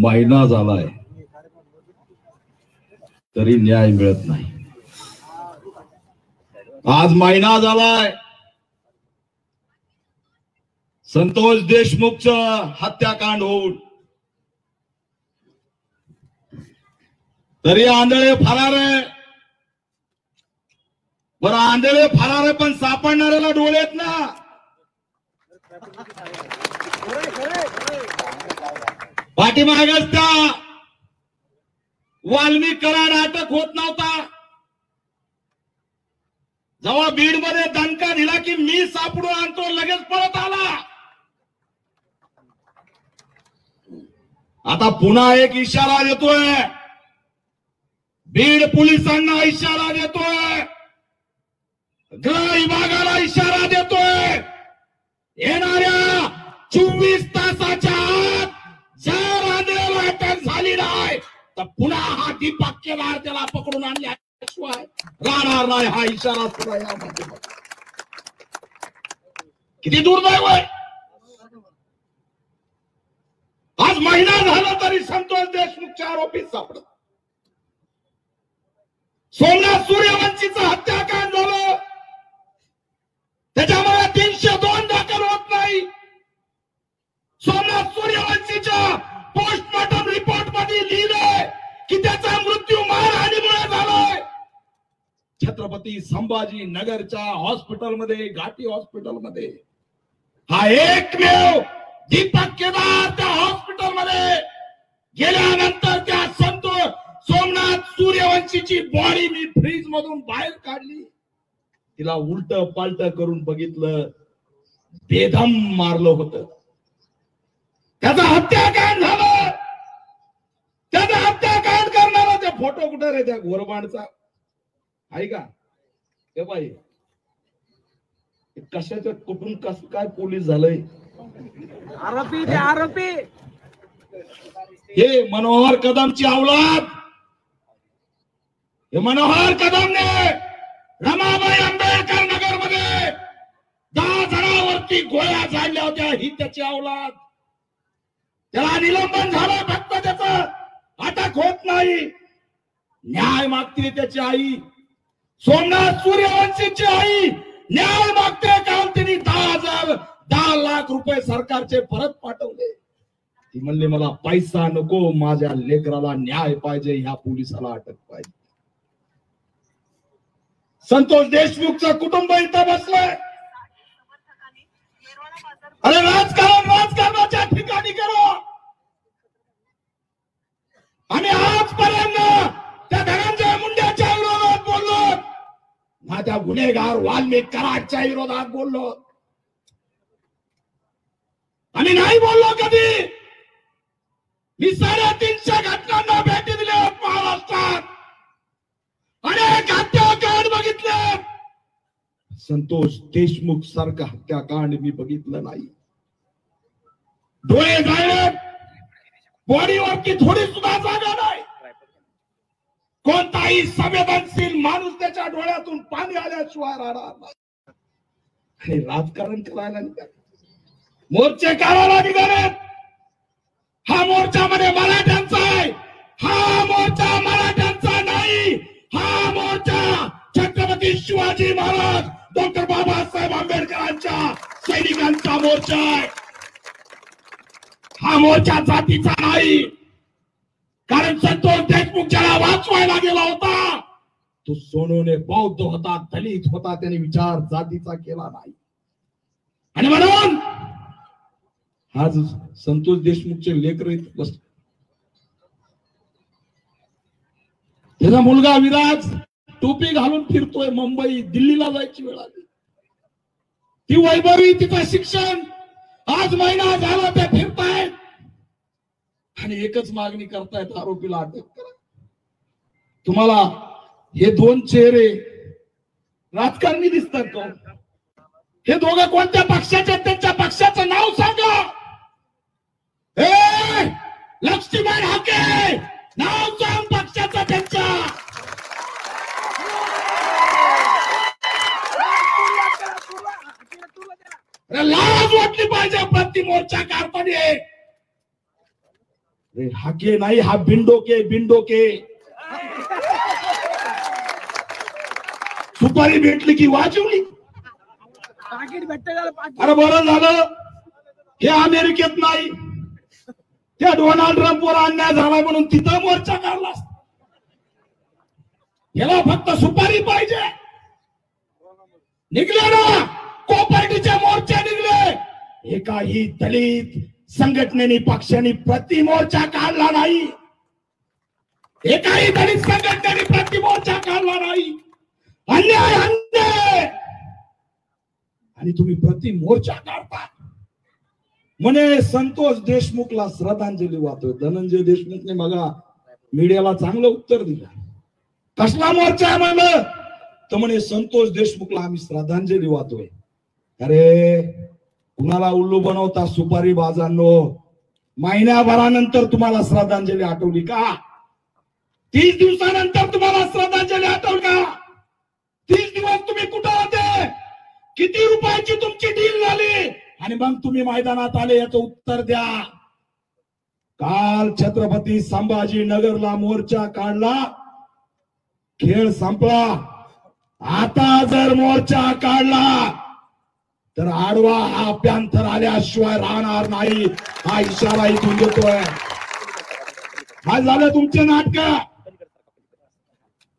महिना झालाय तरी न्याय मिळत नाही. आज महिना झालाय संतोष देशमुखचं हत्याकांड होऊन, तरी आंधळे फरार आहे. बरं आंधळे फरार आहे पण सापडणाऱ्याला डोळे आहेत ना. पाठीमागच त्या वाल्मिक कराड अटक होत नव्हता. जेव्हा बीड मध्ये दणका दिला की मी सापडून आणतो, लगेच पळत आला. आता पुन्हा एक इशारा देतोय, बीड पोलिसांना इशारा देतोय, गृह विभागाला इशारा देतोय, येणाऱ्या 24 तासाच्या आत जर आंधळ्याला अटक झाली नाही तर पुन्हा हा दीपक केदार त्याला पकडून आणल्याशिवाय राहणार नाही. हा इशारा सुद्धा यामध्ये किती दुर्दैव आहे. आज महिना झाला तरी संतोष देशमुखच्या आरोपी सापडत. सोमनाथ सूर्यवंशीचं हत्याकांड झालं, त्याच्यामुळे 302 दाखल होत नाही. सोमनाथ सूर्यवंशीच्या पोस्टमॉर्टम रिपोर्ट मध्ये लिहिलंय की त्याचा मृत्यू मारहाणीमुळे झालाय. छत्रपती संभाजी नगरच्या हॉस्पिटलमध्ये, घाटी हॉस्पिटलमध्ये हा एकमेव दीपक केदार त्या हॉस्पिटलमध्ये गेल्यानंतर त्या सोमनाथ सूर्यवंशीची बॉडी मी फ्रीज मधून बाहेर काढली, तिला उलट पालट करून बघितलं, बेदम मारलं होतं. त्याचा हत्याकांड झालं. त्याचा हत्याकांड करणारा त्या फोटो कुठे रे त्या गोरबांडचा आहे का? हे बाई कशाच्या कुठून कसं काय पोलीस झालंय? आरोपी ते आरोपी हे मनोहर कदमची औलाद. हे मनोहर कदमने रमाबाई आंबेडकर नगर मध्ये 10 जणांवरती गोळ्या झाडल्या होत्या. ही त्याची औलाद. त्याला निलंबन झालं, फक्त त्याचं अटक होत नाही. न्याय मागते त्याची आई, सोमनाथ सूर्यवंशीची आई न्याय मागते. काल तिने 10 लाख रुपये सरकारचे परत पाठवले. ती म्हणली मला पैसा नको, माझ्या लेकराला न्याय पाहिजे, ह्या पोलिसाला अटक पाहिजे. संतोष देशमुखचं कुटुंब इथं बसलंय. अरे राजकारणाच्या ठिकाणी करो. आम्ही आजपर्यंत त्या धनंजय मुंडेच्या विरोधात बोललो ना, त्या गुन्हेगार वाल्मिक कराडच्या विरोधात बोललो. आम्ही नाही बोललो कधी. मी 350 घटनांना भेटी दिल्या महाराष्ट्रात. अनेक हत्याकांड बघितले. संतोष देशमुख सारखं हत्याकांड मी बघितलं नाही. डोळे जाळे, बॉडीवरती थोडी सुद्धा जागा नाही. कोणताही संवेदनशील माणूस त्याच्या डोळ्यातून पाणी आल्याशिवाय राहणार नाही. आणि राजकारण करायला निघाले, मोर्चे काढायला निघाले. हा मोर्चा मध्ये मराठ्यांचा आहे. हा मोर्चा मराठ्यांचा नाही. हा मोर्चा छत्रपती शिवाजी महाराज, डॉक्टर बाबासाहेब आंबेडकरांच्या सैनिकांचा मोर्चा आहे. हा मोर्चा जातीचा नाही. कारण संतोष देशमुख ज्याला वाचवायला गेला होता तो सोनवणे बौद्ध होता, दलित होता. त्याने विचार जातीचा केला नाही. आणि म्हणून आज संतोष देशमुखचे लेकर बस. त्याचा मुलगा विराज टोपी घालून फिरतोय. मुंबई दिल्लीला जायची वेळ आली. ती वैभवी, तिचं शिक्षण. आज महिना झाला ते फिरतायत आणि एकच मागणी करतायत, आरोपीला अटक करा. तुम्हाला हे 2 चेहरे राजकारणी दिसतात का? हे दोघं कोणत्या पक्षाचे? त्यांच्या पक्षाचं नाव सांगा. लक्ष्मीबाई हाके नाव सांग पक्षाचं त्यांच्या. अरे लाज वाटली पाहिजे प्रति मोर्चा काढताना. हाके नाही, हा बिंडोके बिंडोके. सुपारी भेटली की वाजवली. पाकिट भेटते झालं पाकिट. अरे बरं झालं हे अमेरिकेत नाही, त्या डोनाल्ड ट्रम्पवर अन्याय झाला म्हणून तिथं मोर्चा काढला. याला फक्त सुपारी पाहिजे. निघले ना कोपर्डीचे मोर्चे निघले. एकाही दलित संघटनेने पक्षाने प्रति मोर्चा काढला नाही. एकाही दलित संघटनेने प्रति मोर्चा काढला नाही. अन्याय अन्याय. आणि तुम्ही प्रति मोर्चा काढता. म्हणे संतोष देशमुखला श्रद्धांजली वाहतोय. धनंजय देशमुखने बघा मीडियाला चांगलं उत्तर दिलं. कसला मोर्चा आहे म्हणलं तर म्हणे संतोष देशमुखला आम्ही श्रद्धांजली वाहतोय. अरे कुणाला उल्लू बनवता सुपारी बाजांनो. महिन्याभरानंतर तुम्हाला श्रद्धांजली आठवली का? 30 दिवसानंतर तुम्हाला श्रद्धांजली आठवली का? 30 दिवस तुम्ही कुठं होते? किती रुपयाची तुमची डील झाली आणि मग तुम्ही मैदानात आले? याचं उत्तर द्या. काल छत्रपती संभाजीनगरला मोर्चा काढला, खेळ संपला. आता जर मोर्चा काढला तर आडवा हा पॅन्थर आल्याशिवाय राहणार नाही, हा इशारा इथून देतोय. काय झालं तुमचे नाटक?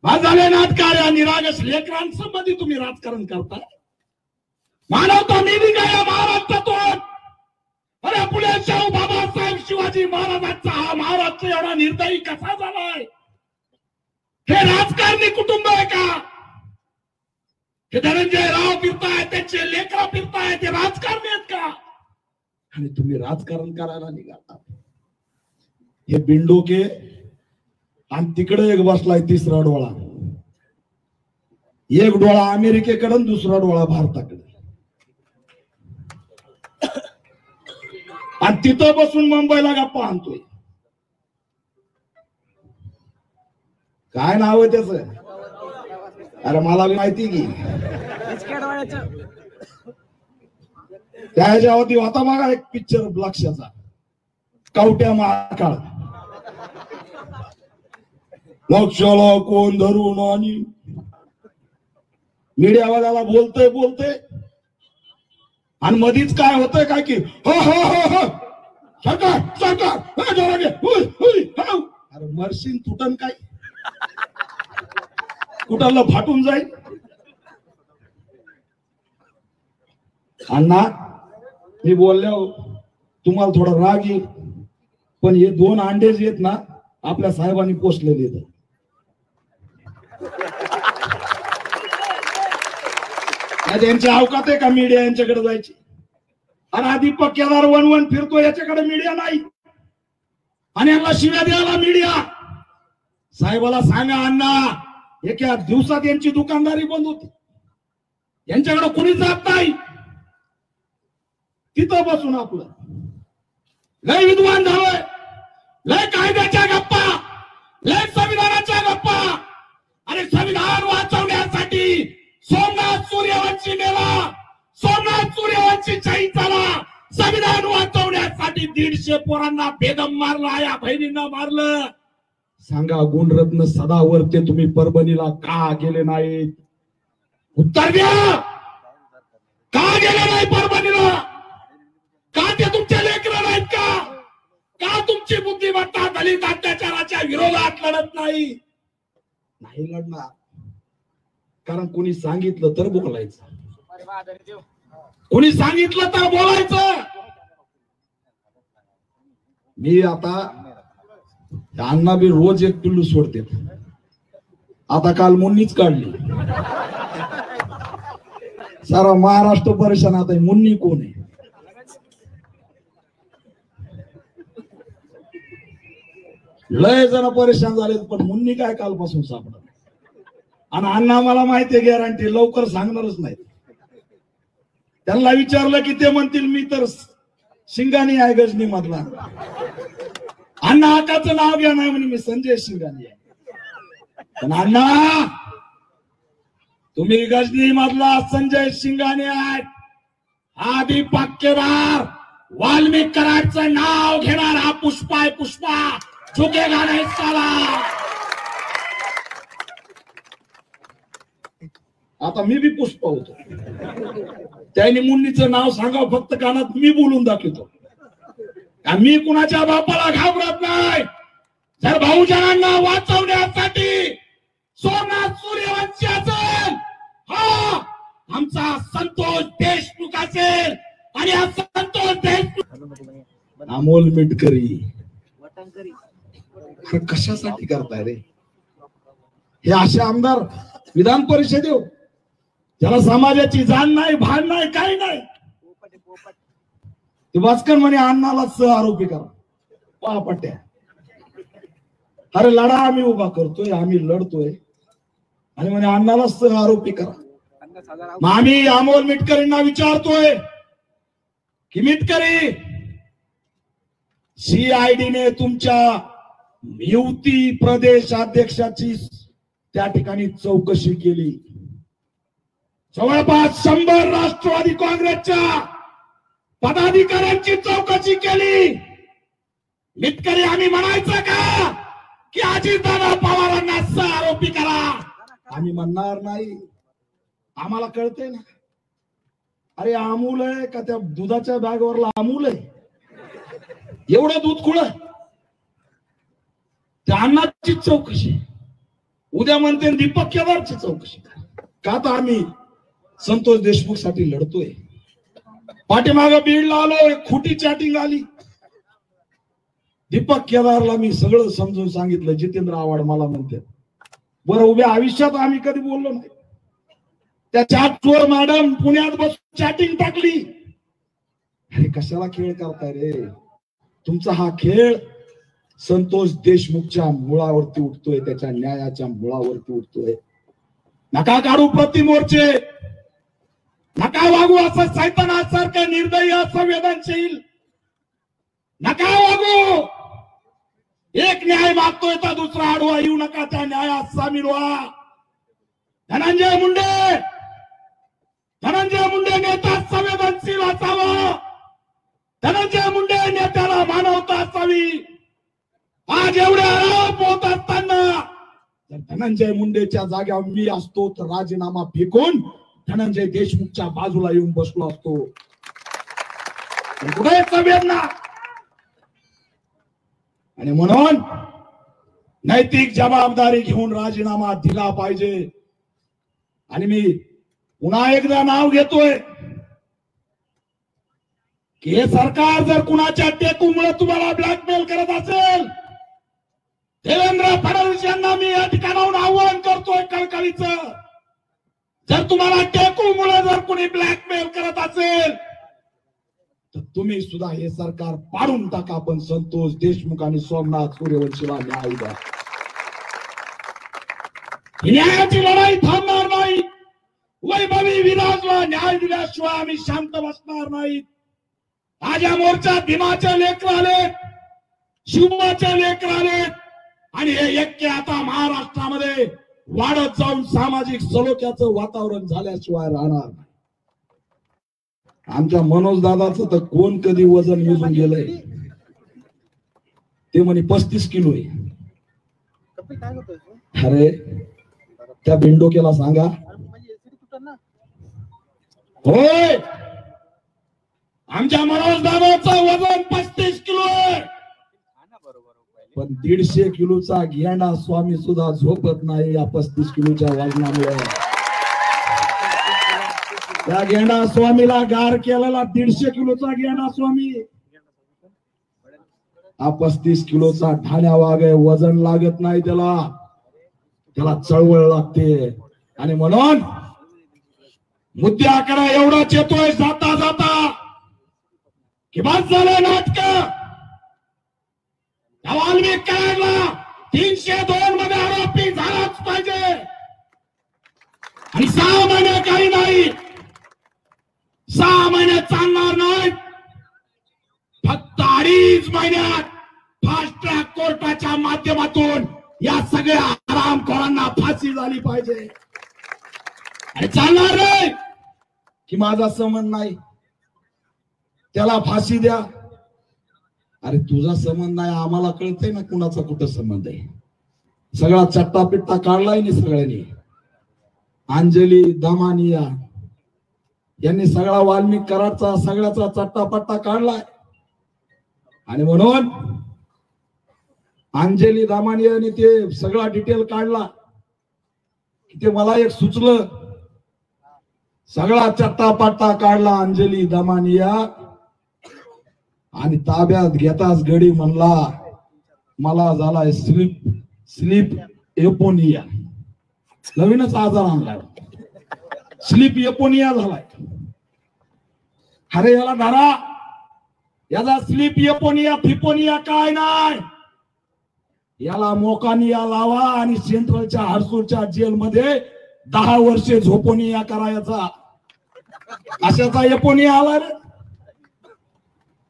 काय झाले नाटक? या निरागस लेकरांसंबंधी तुम्ही राजकारण करताय. मानवता मेली का या महाराष्ट्रातून? अरे पुढे शाहू बाबासाहेब शिवाजी महाराजांचा हा महाराष्ट्र एवढा निर्दयी कसा झालाय? हे राजकारणी कुटुंब आहे का? हे धनंजय राव फिरताय, त्याचे लेकरं फिरताय, ते राजकारणी आहेत का? आणि तुम्ही राजकारण करायला निघाला. हे बिंडोके आणि तिकडे एक बसलाय तिसरा डोळा. एक डोळा अमेरिकेकडे, दुसरा डोळा भारताकडे. आणि तिथं बसून मुंबईला गप्पा आणतोय. काय नाव आहे त्याचं? अरे मला माहिती की त्याच्यावरती होता बघा एक पिक्चर लक्षाचा, कवट्या महाकाळ. लक्षाला कोण धरून आणि मीडियावाल्याला बोलतोय आणि मधीच काय होतंय काय की हो हो हो हो सरकार सरकार. अरे मरशीन तुटन काय? कुठाला फाटून जाईल. अण्णा मी बोललो तुम्हाला थोडा राग येईल, पण हे 2 अंडे जे आहेत ना आपल्या साहेबांनी पोचलेले आहेत. यांच्या अवकात आहे का मीडिया यांच्याकडे जायची? आणि आधी पक्क्यादार वन फिरतो, याच्याकडे मीडिया नाही. आणि यांना शिव्या द्यायला मीडिया. साहेबाला सांगा अण्णा एका दिवसात यांची दुकानदारी बंद होती. यांच्याकडे कुणी जात नाही. तिथं बसून आपलं लय विद्वान झालोय, लय कायद्याच्या गप्पा, लय संविधानाच्या गप्पा. आणि संविधान वाचवण्यासाठी सोमनाथ सूर्यवंशी मेला, सोमनाथ सूर्यवंशी शहीद झाला. संविधान वाचवण्यासाठी 150 पोरांना बेदम मारला, या बहिणींना मारलं. सांगा गुणरत्न सदावर्ते तुम्ही परभणीला का गेले नाहीत? उत्तर द्या. का गेले नाही परभणीला? का ते तुमचे लेकरं नाहीत का? का तुमची बुद्धिमत्ता दलित अत्याचाराच्या विरोधात लढत नाही? नाही लढणार, कारण कोणी सांगितलं तर बोलायचं, कोणी सांगितलं तर बोलायचं. मी आता अण्णा बी रोज एक पिल्लू सोडते. आता काल मुन्नीच काढली. सारा महाराष्ट्र परेशान. आता मुन्नी कोण आहे? लय जण परेशान झाले, पण मुन्नी काय कालपासून सापडत. आणि अण्णा मला माहितीये गॅरंटी लवकर सांगणारच नाही. त्यांना विचारलं की ते म्हणतील मी तर शिंगाणी आहे गजनी मधला. अण्णा आकाचं नाव घ्या नाही म्हणे मी संजय शिंगाणी आहे. पण अण्णा तुम्ही गजनी मधला संजय शिंगाणे आहेत. आधी पक्केदार वाल्मिक कराडचं नाव घेणार हा पुष्पा आहे, पुष्पा झुकेगा नाही साला. आता मी बी पुष्पा होतो. त्यांनी मुन्नीचं नाव सांगावं फक्त कानात, मी बोलून दाखवतो. मी कुणाच्या बापाला घाबरत नाही. जर बहुजनांना वाचवण्यासाठी सोमनाथ सूर्यवंशी असेल, हा आमचा संतोष देशमुख असेल, आणि हा संतोष देशमुख अमोल मिटकरी कशासाठी करताय रे? हे असे आमदार विधान परिषदेव ज्याला समाजाची जाण नाही, भान नाही, काही नाही. ते वाचकन म्हणे अण्णाला सह आरोपी करा. पापट्या, अरे लढा आम्ही उभा करतोय, आम्ही लढतोय, आणि म्हणे अण्णाला सह आरोपी करा. मग आम्ही अमोल मिटकरींना विचारतोय की मिटकरी, सीआयडीने तुमच्या युती प्रदेश अध्यक्षाची त्या ठिकाणी चौकशी केली. जवळपास 100 राष्ट्रवादी काँग्रेसच्या पदाधिकाऱ्यांची चौकशी केली. मिटकरी आम्ही म्हणायचं का की अजितदादा पवारांना सह आरोपी करा? आम्ही म्हणणार नाही. आम्हाला कळतंय ना. अरे अमूल आहे का त्या दुधाच्या बॅगवरला अमूल आहे? एवढं दूध कुठं? त्या अन्नाची चौकशी, उद्या म्हणते दीपक केदारची चौकशी का? तर आम्ही संतोष देशमुख साठी लढतोय. पाठीमागं बीडला आलो, खुटी चॅटिंग आली. दीपक केदारला मी सगळं समजून सांगितलं. जितेंद्र आव्हाड मला म्हणते, बरं उभ्या आयुष्यात आम्ही कधी बोललो नाही. त्या चॅटवर मॅडम पुण्यात बस चॅटिंग टाकली. अरे कशाला खेळ करताय रे? तुमचा हा खेळ संतोष देशमुखच्या मुळावरती उठतोय, त्याच्या न्यायाच्या मुळावरती उठतोय. नका काढू प्रतिमोर्चे, नका वागू असं सैतानासारखं निर्दयी, असंवेदनशील नका वागू. एक न्याय मागतोय तर दुसरा आडवा येऊ नका. त्या न्यायात सामील व्हा. धनंजय मुंडे नेता संवेदनशील असावा. धनंजय मुंडे नेत्याला मानवता असावी. आज एवढे आरोप होत असताना जर धनंजय मुंडेच्या जाग्यावर मी असतो तर राजीनामा फेकून धनंजय देशमुखच्या बाजूला येऊन बसलो असतो. कुठे संवेदना? आणि म्हणून नैतिक जबाबदारी घेऊन राजीनामा दिला पाहिजे. आणि मी पुन्हा एकदा नाव घेतोय की हे सरकार जर कुणाच्या टेकूमुळे तुम्हाला ब्लॅकमेल करत असेल, देवेंद्र फडणवीस यांना मी या ठिकाणाहून आवाहन करतोय कळकळीचं, जर तुम्हाला टेकूमुळे जर कुणी ब्लॅकमेल करत असेल तर तुम्ही सुद्धा हे सरकार पाडून टाका. पण संतोष देशमुख आणि सोमनाथ सूर्यवंशीला न्याय द्या. न्यायाची लढाई थांबणार नाही. वैभवी विराजला न्याय दिल्याशिवाय आम्ही शांत बसणार नाही. आज या मोर्चात भीमाचे लेकर आले, शिवमाचे लेकर आले, आणि हे ऐक्य आता महाराष्ट्रामध्ये वाढत जाऊन सामाजिक सलोख्याचं वातावरण झाल्याशिवाय राहणार नाही. आमच्या मनोज दादाचं तर कोण कधी वजन निघून गेलंय. ते म्हणे 35 किलो आहे. अरे त्या बिंडोकेला सांगा. होय, आमच्या मनोज दादाचं वजन 35 किलो आहे. पण 150 किलोचा गेंडा स्वामी सुद्धा झोपत नाही या 35 किलोच्या वजनामुळे. त्या गेंडा स्वामीला गार केलेला 150 किलोचा गेंडा स्वामी हा 35 किलोचा ठाण्या वाघ आहे. वजन लागत नाही त्याला चळवळ लागते. आणि म्हणून मुद्द्याकडे एवढाच येतोय जाता जाता की बस झालं नाटक. वाल्मिक कराडला 302 मध्ये आरोपी झालाच पाहिजे. आणि 6 महिने काही नाही, 6 महिने चालणार नाहीत. फक्त 2.5 महिन्यात फास्ट ट्रॅक कोर्टाच्या माध्यमातून या सगळ्या हरामखोरांना फाशी झाली पाहिजे. आणि चालणार नाही की माझा संबंध नाही. त्याला फाशी द्या. अरे तुझा संबंध नाही, आम्हाला कळतंय ना कुणाचा कुठं संबंध आहे. सगळा चट्टा पिट्टा काढलाय नि सगळ्यांनी. अंजली दामानिया यांनी सगळा वाल्मिक कराडचा सगळ्याचा चट्टापट्टा काढलाय. आणि म्हणून अंजली दामानियाने ते सगळा डिटेल काढला. ते मला एक सुचलं, सगळा चट्टापट्टा काढला अंजली दामानिया आणि ताब्यात घेताच गडी म्हणला मला झालाय स्लीप एपोनिया. नवीनच आजार आणलाय, स्लीप एपोनिया झालाय. अरे याला धरा, याचा स्लीप एपोनिया फिपोनिया काय नाही, याला मोकानिया लावा आणि सेंट्रलच्या हर्सूलच्या जेलमध्ये 10 वर्षे झोपोनिया करायचा. अशाचा एपोनिया आला रे.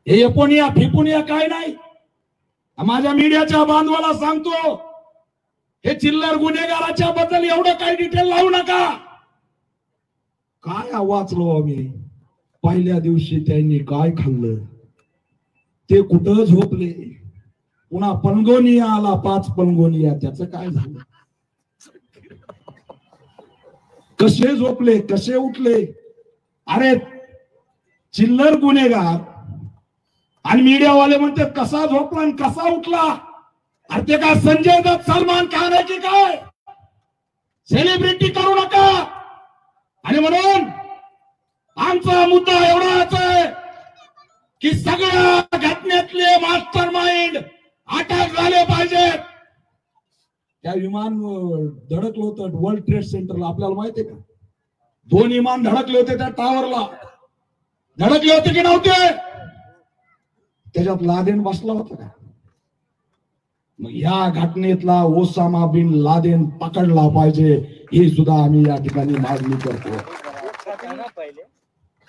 हे एपोनिया फिपोनिया काय नाही. माझ्या मीडियाच्या बांधवाला सांगतो, हे चिल्लर गुन्हेगाराच्या बद्दल एवढं काही डिटेल लावू नका. काय वाचलो आम्ही, पहिल्या दिवशी त्यांनी काय खाल्लं, ते कुठं झोपले, पुन्हा पनगोनिया आला 5 पनगोनिया, त्याचं काय झालं, कसे झोपले कसे उठले. अरे चिल्लर गुन्हेगार आणि मीडियावाले म्हणते कसा झोपला आणि कसा उठला. अरे ते काय संजय दत्त सलमान खान आहे की काय, सेलिब्रिटी करू नका. आणि म्हणून आमचा मुद्दा एवढाच आहे की सगळ्या घटनेतले मास्टर माइंड अटक झाले पाहिजेत. त्या विमान धडकलं होतं वर्ल्ड ट्रेड सेंटरला, आपल्याला माहितीये का, 2 विमान धडकले होते त्या टावरला. धडकले होते की नव्हते, त्याच्यात लादेन बसला होता का. मग या घटनेतला ओसामा बिन लादेन पकडला पाहिजे, ही सुद्धा आम्ही या ठिकाणी मागणी करतो.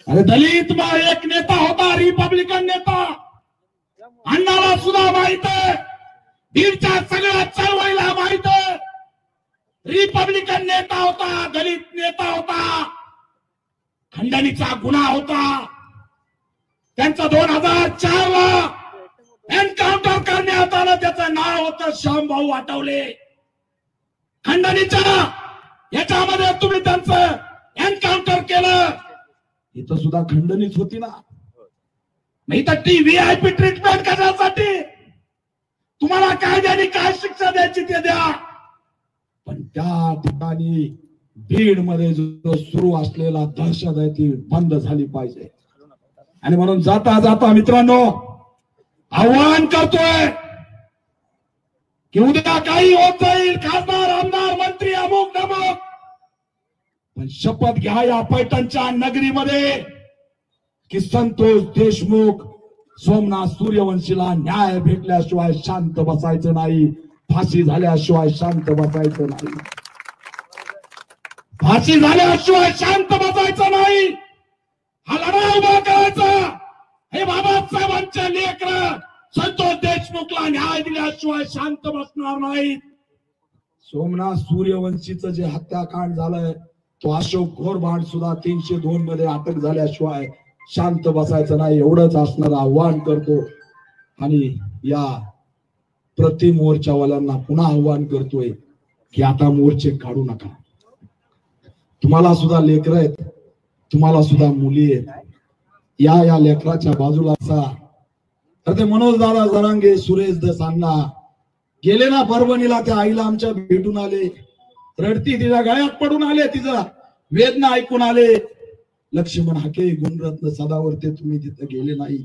अरे दलित एक नेता होता, रिपब्लिकन नेता, अण्णाला सुद्धा माहित आहे, बीडच्या सगळ्या चळवळीला माहित आहे. रिपब्लिकन नेता होता, दलित नेता होता, खंडणीचा गुन्हा होता. त्यांचा 2004 ला एन्काउंटर करण्यात आलं. त्याचं नाव होतं श्यामभाऊ आठवले. खंडणीच्या याच्यामध्ये तुम्ही त्यांचं एन्काउंटर केलं. इथं सुद्धा खंडणीच होती ना. मग इथं व्हीआयपी ट्रीटमेंट कशासाठी, तुम्हाला कायद्याने काय शिक्षा द्यायची ते द्या. पण त्या ठिकाणी बीड मध्ये जो सुरू असलेला दहशत आहे ती बंद झाली पाहिजे. आणि म्हणून जाता जाता मित्रांनो आव्हान करतोय की उद्या काही होत जाईल, खासदार आमदार मंत्री अमुक नमुक, पण शपथ घ्या या पैठणच्या नगरीमध्ये की संतोष देशमुख सोमनाथ सूर्यवंशीला न्याय भेटल्याशिवाय शांत बसायचं नाही, फाशी झाल्याशिवाय शांत बसायचं नाही, फाशी झाल्याशिवाय शांत बसायचं नाही. हा लढा उभा करायचा. हे बाबासाहेबांच्या लेकरं संतोष देशमुखला न्याय दिल्याशिवाय शांत बसणार नाही. सोमनाथ सूर्यवंशीचं जे हत्याकांड झालंय, तो अशोक घोरबाड सुद्धा 302 मध्ये अटक झाल्याशिवाय शांत बसायचं नाही, एवढंच असणारं आव्हान करतो. आणि या प्रति मोर्चावाल्यांना पुन्हा आव्हान करतोय की आता मोर्चे काढू नका. तुम्हाला सुद्धा लेकरं आहेत, तुम्हाला सुद्धा मुली आहेत, या लेकराच्या बाजूला असा. तर ते मनोज दादा जरांगे, सुरेश दस अण्णा गेले ना परभणीला, त्या आईला आमच्या भेटून आले, रडती तिच्या गळ्यात पडून आले, तिचा वेदना ऐकून आले. लक्ष्मण हाके, गुणरत्न सदावर्ते तुम्ही तिथं गेले नाही.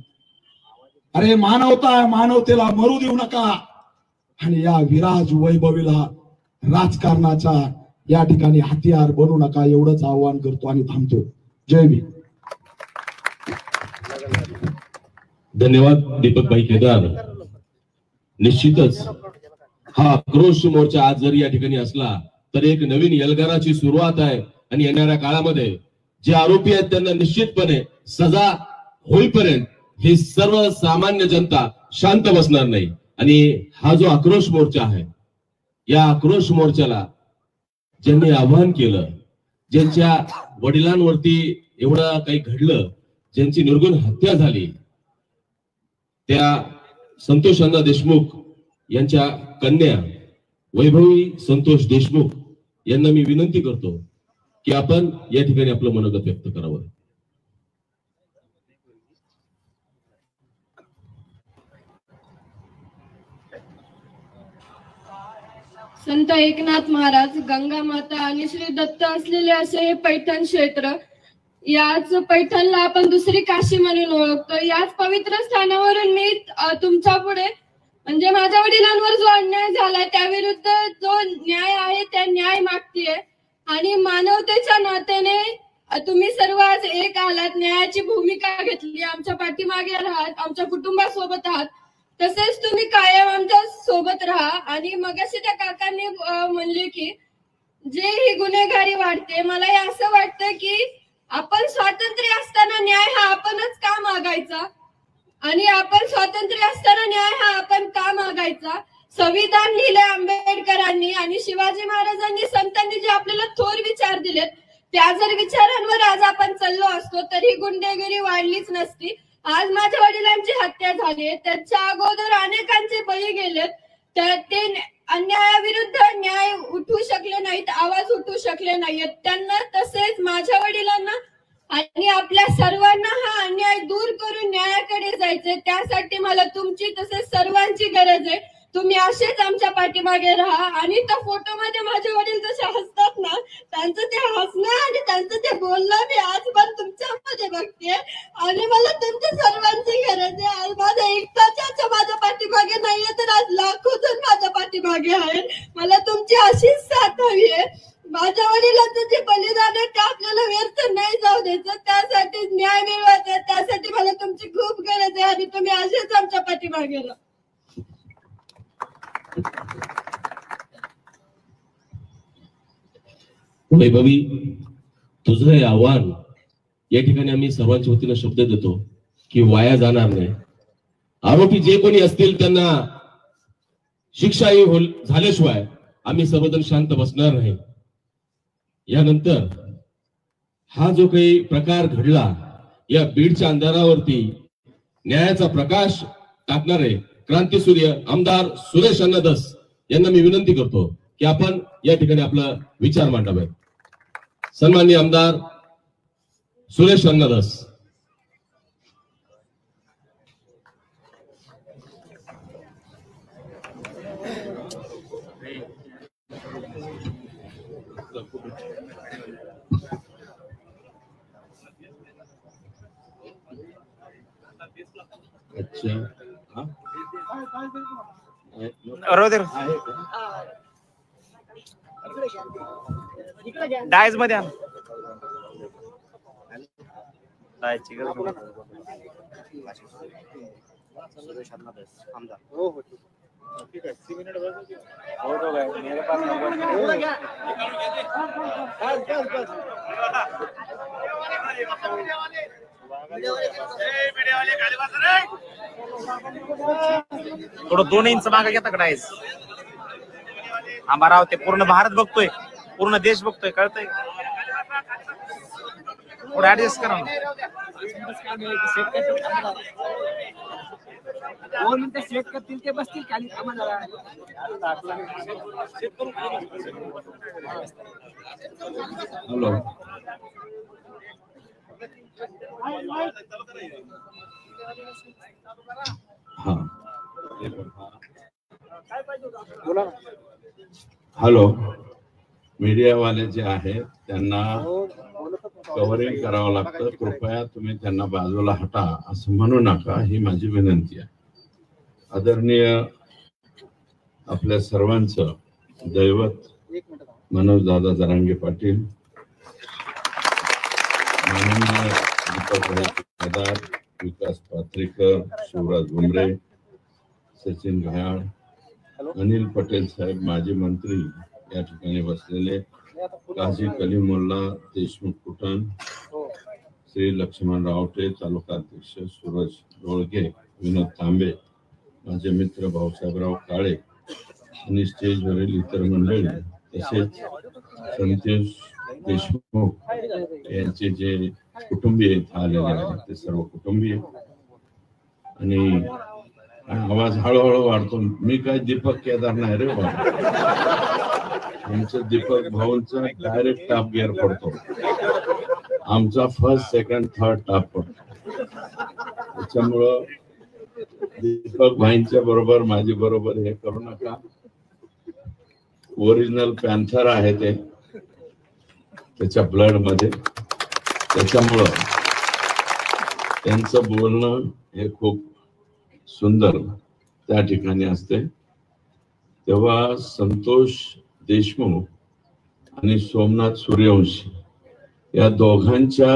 अरे मानवता, मानवतेला मरू देऊ नका. आणि या विराज वैभवीला राजकारणाचा या ठिकाणी हत्यार बनू नका, एवढंच आवाहन करतो आणि थांबतो. जय भीम. धन्यवाद दीपक भाई केदार. निश्चितच हा आक्रोश मोर्चा आज जरी या ठिकाणी असला तर एक नवीन यलगाराची सुरुवात आहे. आणि येणाऱ्या काळामध्ये जे आरोपी आहेत त्यांना निश्चितपणे सजा होईपर्यंत ही सर्वसामान्य जनता शांत बसणार नाही. आणि हा जो आक्रोश मोर्चा आहे, या आक्रोश मोर्चाला ज्यांनी आवाहन केलं, ज्यांच्या वडिलांवरती एवढं काही घडलं, ज्यांची निर्गुण हत्या झाली त्या संतोष अण्णा देशमुख यांच्या कन्या वैभवी संतोष देशमुख यांना मी विनंती करतो की आपण या ठिकाणी आपलं मनोगत व्यक्त करावं. संत एकनाथ महाराज, गंगा माता आणि श्री दत्त असलेले असे हे पैठण क्षेत्र. याच पैठणला आपण दुसरी काशी म्हणून ओळखतो. याच पवित्र स्थानावरून मी तुमच्या पुढे म्हणजे माझ्या वडिलांवर जो अन्याय झालाय त्याविरुद्ध जो न्याय आहे त्या न्याय मागतीये. आणि मानवतेच्या नात्याने तुम्ही सर्व आज एक आलात, न्यायाची भूमिका घेतली, आमच्या पाठीमागे आहात, आमच्या कुटुंबासोबत आहात. तसेच तुम्ही कायम आमच्या सोबत राहा. आणि मगाशी त्या काकांनी म्हणले की जे ही गुन्हेगारी वाढते, मला असं वाटतं की आपण स्वातंत्र्य असताना न्याय हा आपणच का मागायचा आणि आपण स्वातंत्र्य असताना न्याय हा आपण का मागायचा. संविधान लिहिले आंबेडकरांनी आणि शिवाजी महाराजांनी, संतांनी जे आपल्याला थोर विचार दिलेत त्या जर विचारांवर आज आपण चाललो असतो तरी गुंडेगिरी वाढलीच नसती. आज माझ्या वडिलांची हत्या झाली, त्याच्या अगोदर अनेकांचे बळी गेलेत. तर ते अन्यायाविरुद्ध न्याय उठू शकले नाहीत, आवाज उठू शकले नाहीत. त्यांना तसेच माझ्या वडिलांना आणि आपल्या सर्वांना हा अन्याय दूर करून न्यायाकडे जायचंय. त्यासाठी मला तुमची तसेच सर्वांची गरज आहे. तुम्ही असेच आमच्या पाठीमागे राहा. आणि त्या फोटोमध्ये माझे वडील जसे हसतात ना, त्यांचं ते हसणं आणि त्यांचं ते बोलणं मी आज पण तुमच्यामध्ये बघते. आणि मला तुमच्या सर्वांची गरज आहे. आज माझ्या एकटाच्या माझ्या पाठीमागे नाहीये तर आज लाखो जण माझ्या पाठीमागे आहेत. मला तुमची अशीच साथ हवी आहे. माझ्या वडिलांचं जे बलिदान आहे ते आपल्याला व्यर्थ नाही जाऊ द्यायचं. त्यासाठी न्याय मिळवायचा, त्यासाठी मला तुमची खूप गरज आहे. आणि तुम्ही असेच आमच्या पाठीमागे राहा. वैभवी, तुझं हे आव्हान या ठिकाणी आम्ही सर्वांच्या वतीनं शब्द देतो की वाया जाणार नाही. आरोपी जे कोणी असतील त्यांना शिक्षाही झाल्याशिवाय आम्ही सर्वजण शांत बसणार नाही. यानंतर हा जो काही प्रकार घडला या बीडच्या अंधारावरती न्यायाचा प्रकाश टाकणारे क्रांतीसूर्य आमदार सुरेश अण्णा धस यांना मी विनंती करतो की आपण या ठिकाणी आपला विचार मांडावे. सन्माननीय आमदार सुरेश अण्णा धस. अच्छा, डायस मध्ये थोडं 2 इंच मागे घेता का डायस. आम्हाला ते पूर्ण भारत बघतोय, पूर्ण देश बघतोय, कळतंय. थोडं ऍडजस्ट करा. 2 मिनिटं सेट करतील ते बसतील खाली. हॅलो, हॅलो, मीडियावाले जे आहेत त्यांना कव्हरिंग करावं लागतं. कृपया तुम्ही त्यांना बाजूला हटा असं म्हणू नका, ही माझी विनंती आहे. आदरणीय आपल्या सर्वांचं दैवत मनोजदादा जरांगे पाटील, माननीय दीपक विकास पात्रेकर, शिवराज भुमरे, सचिन घायाळ, अनिल पटेल साहेब, माजी मंत्री या ठिकाणी बसलेले, काझी कलीमुल्ला देशमुख कुटण, श्री लक्ष्मण रावटे, तालुका अध्यक्ष सूरज डोळगे, विनोद तांबे, माझे मित्र भाऊसाहेबराव काळे आणि स्टेजवरील इतर मंडळी, तसेच संतोष देशमुख यांचे जे कुटुंबीय इथं आलेले आहेत, ते सर्व कुटुंबीय. आणि आवाज हळूहळू वाढतो. मी काय दीपक केदार नाही रे बाबा. आमचं दीपक भाऊंचा डायरेक्ट टॉप गिअर पडतो, आमचा फर्स्ट सेकंड थर्ड टॉप पडतो. त्याच्यामुळं दीपक भाईंच्या बरोबर माझी बरोबर हे करू नका. ओरिजिनल पॅन्थर आहे ते त्याच्या ब्लड मध्ये, त्याच्यामुळं त्यांचं बोलणं हे खूप सुंदर त्या ठिकाणी असते. तेव्हा संतोष देशमुख आणि सोमनाथ सूर्यवंशी या दोघांच्या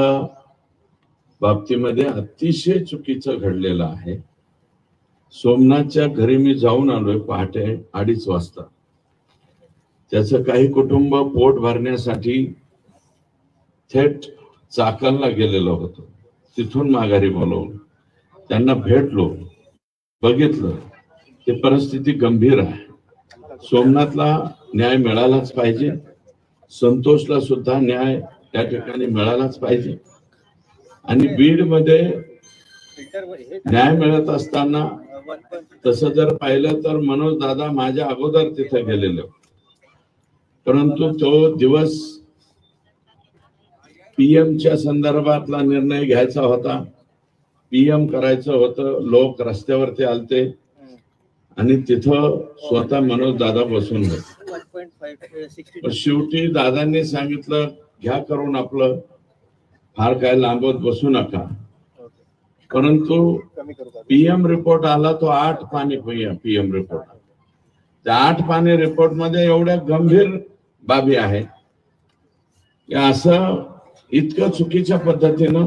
बाबतीमध्ये अतिशय चुकीचं घडलेलं आहे. सोमनाथच्या घरी मी जाऊन आलोय पहाटे 2:30 वाजता. त्याचं काही कुटुंब पोट भरण्यासाठी थेट चाकणला गेलेलं होतं. तिथून माघारी बोलवलं, त्यांना भेटलो, बघितलं ते परिस्थिती गंभीर आहे. सोमनाथला न्याय मिळालाच पाहिजे, संतोषला सुद्धा न्याय त्या ठिकाणी मिळालाच पाहिजे. आणि बीड मध्ये न्याय मिळत असताना तसं जर पाहिलं तर मनोज दादा माझ्या अगोदर तिथे गेलेले, परंतु तो दिवस पीएमच्या संदर्भातला निर्णय घ्यायचा होता, पीएम करायचं होतं. लोक रस्त्यावरती आलते आणि तिथं स्वतः मनोज दादा बसून होते. शेवटी दादांनी सांगितलं घ्या करून आपलं, फार काय लांबत बसू नका. परंतु पीएम रिपोर्ट आला तो 8 पानी पीएम रिपोर्ट. त्या 8 पानी रिपोर्ट मध्ये एवढ्या गंभीर बाबी आहेत की असं इतकं चुकीच्या पद्धतीनं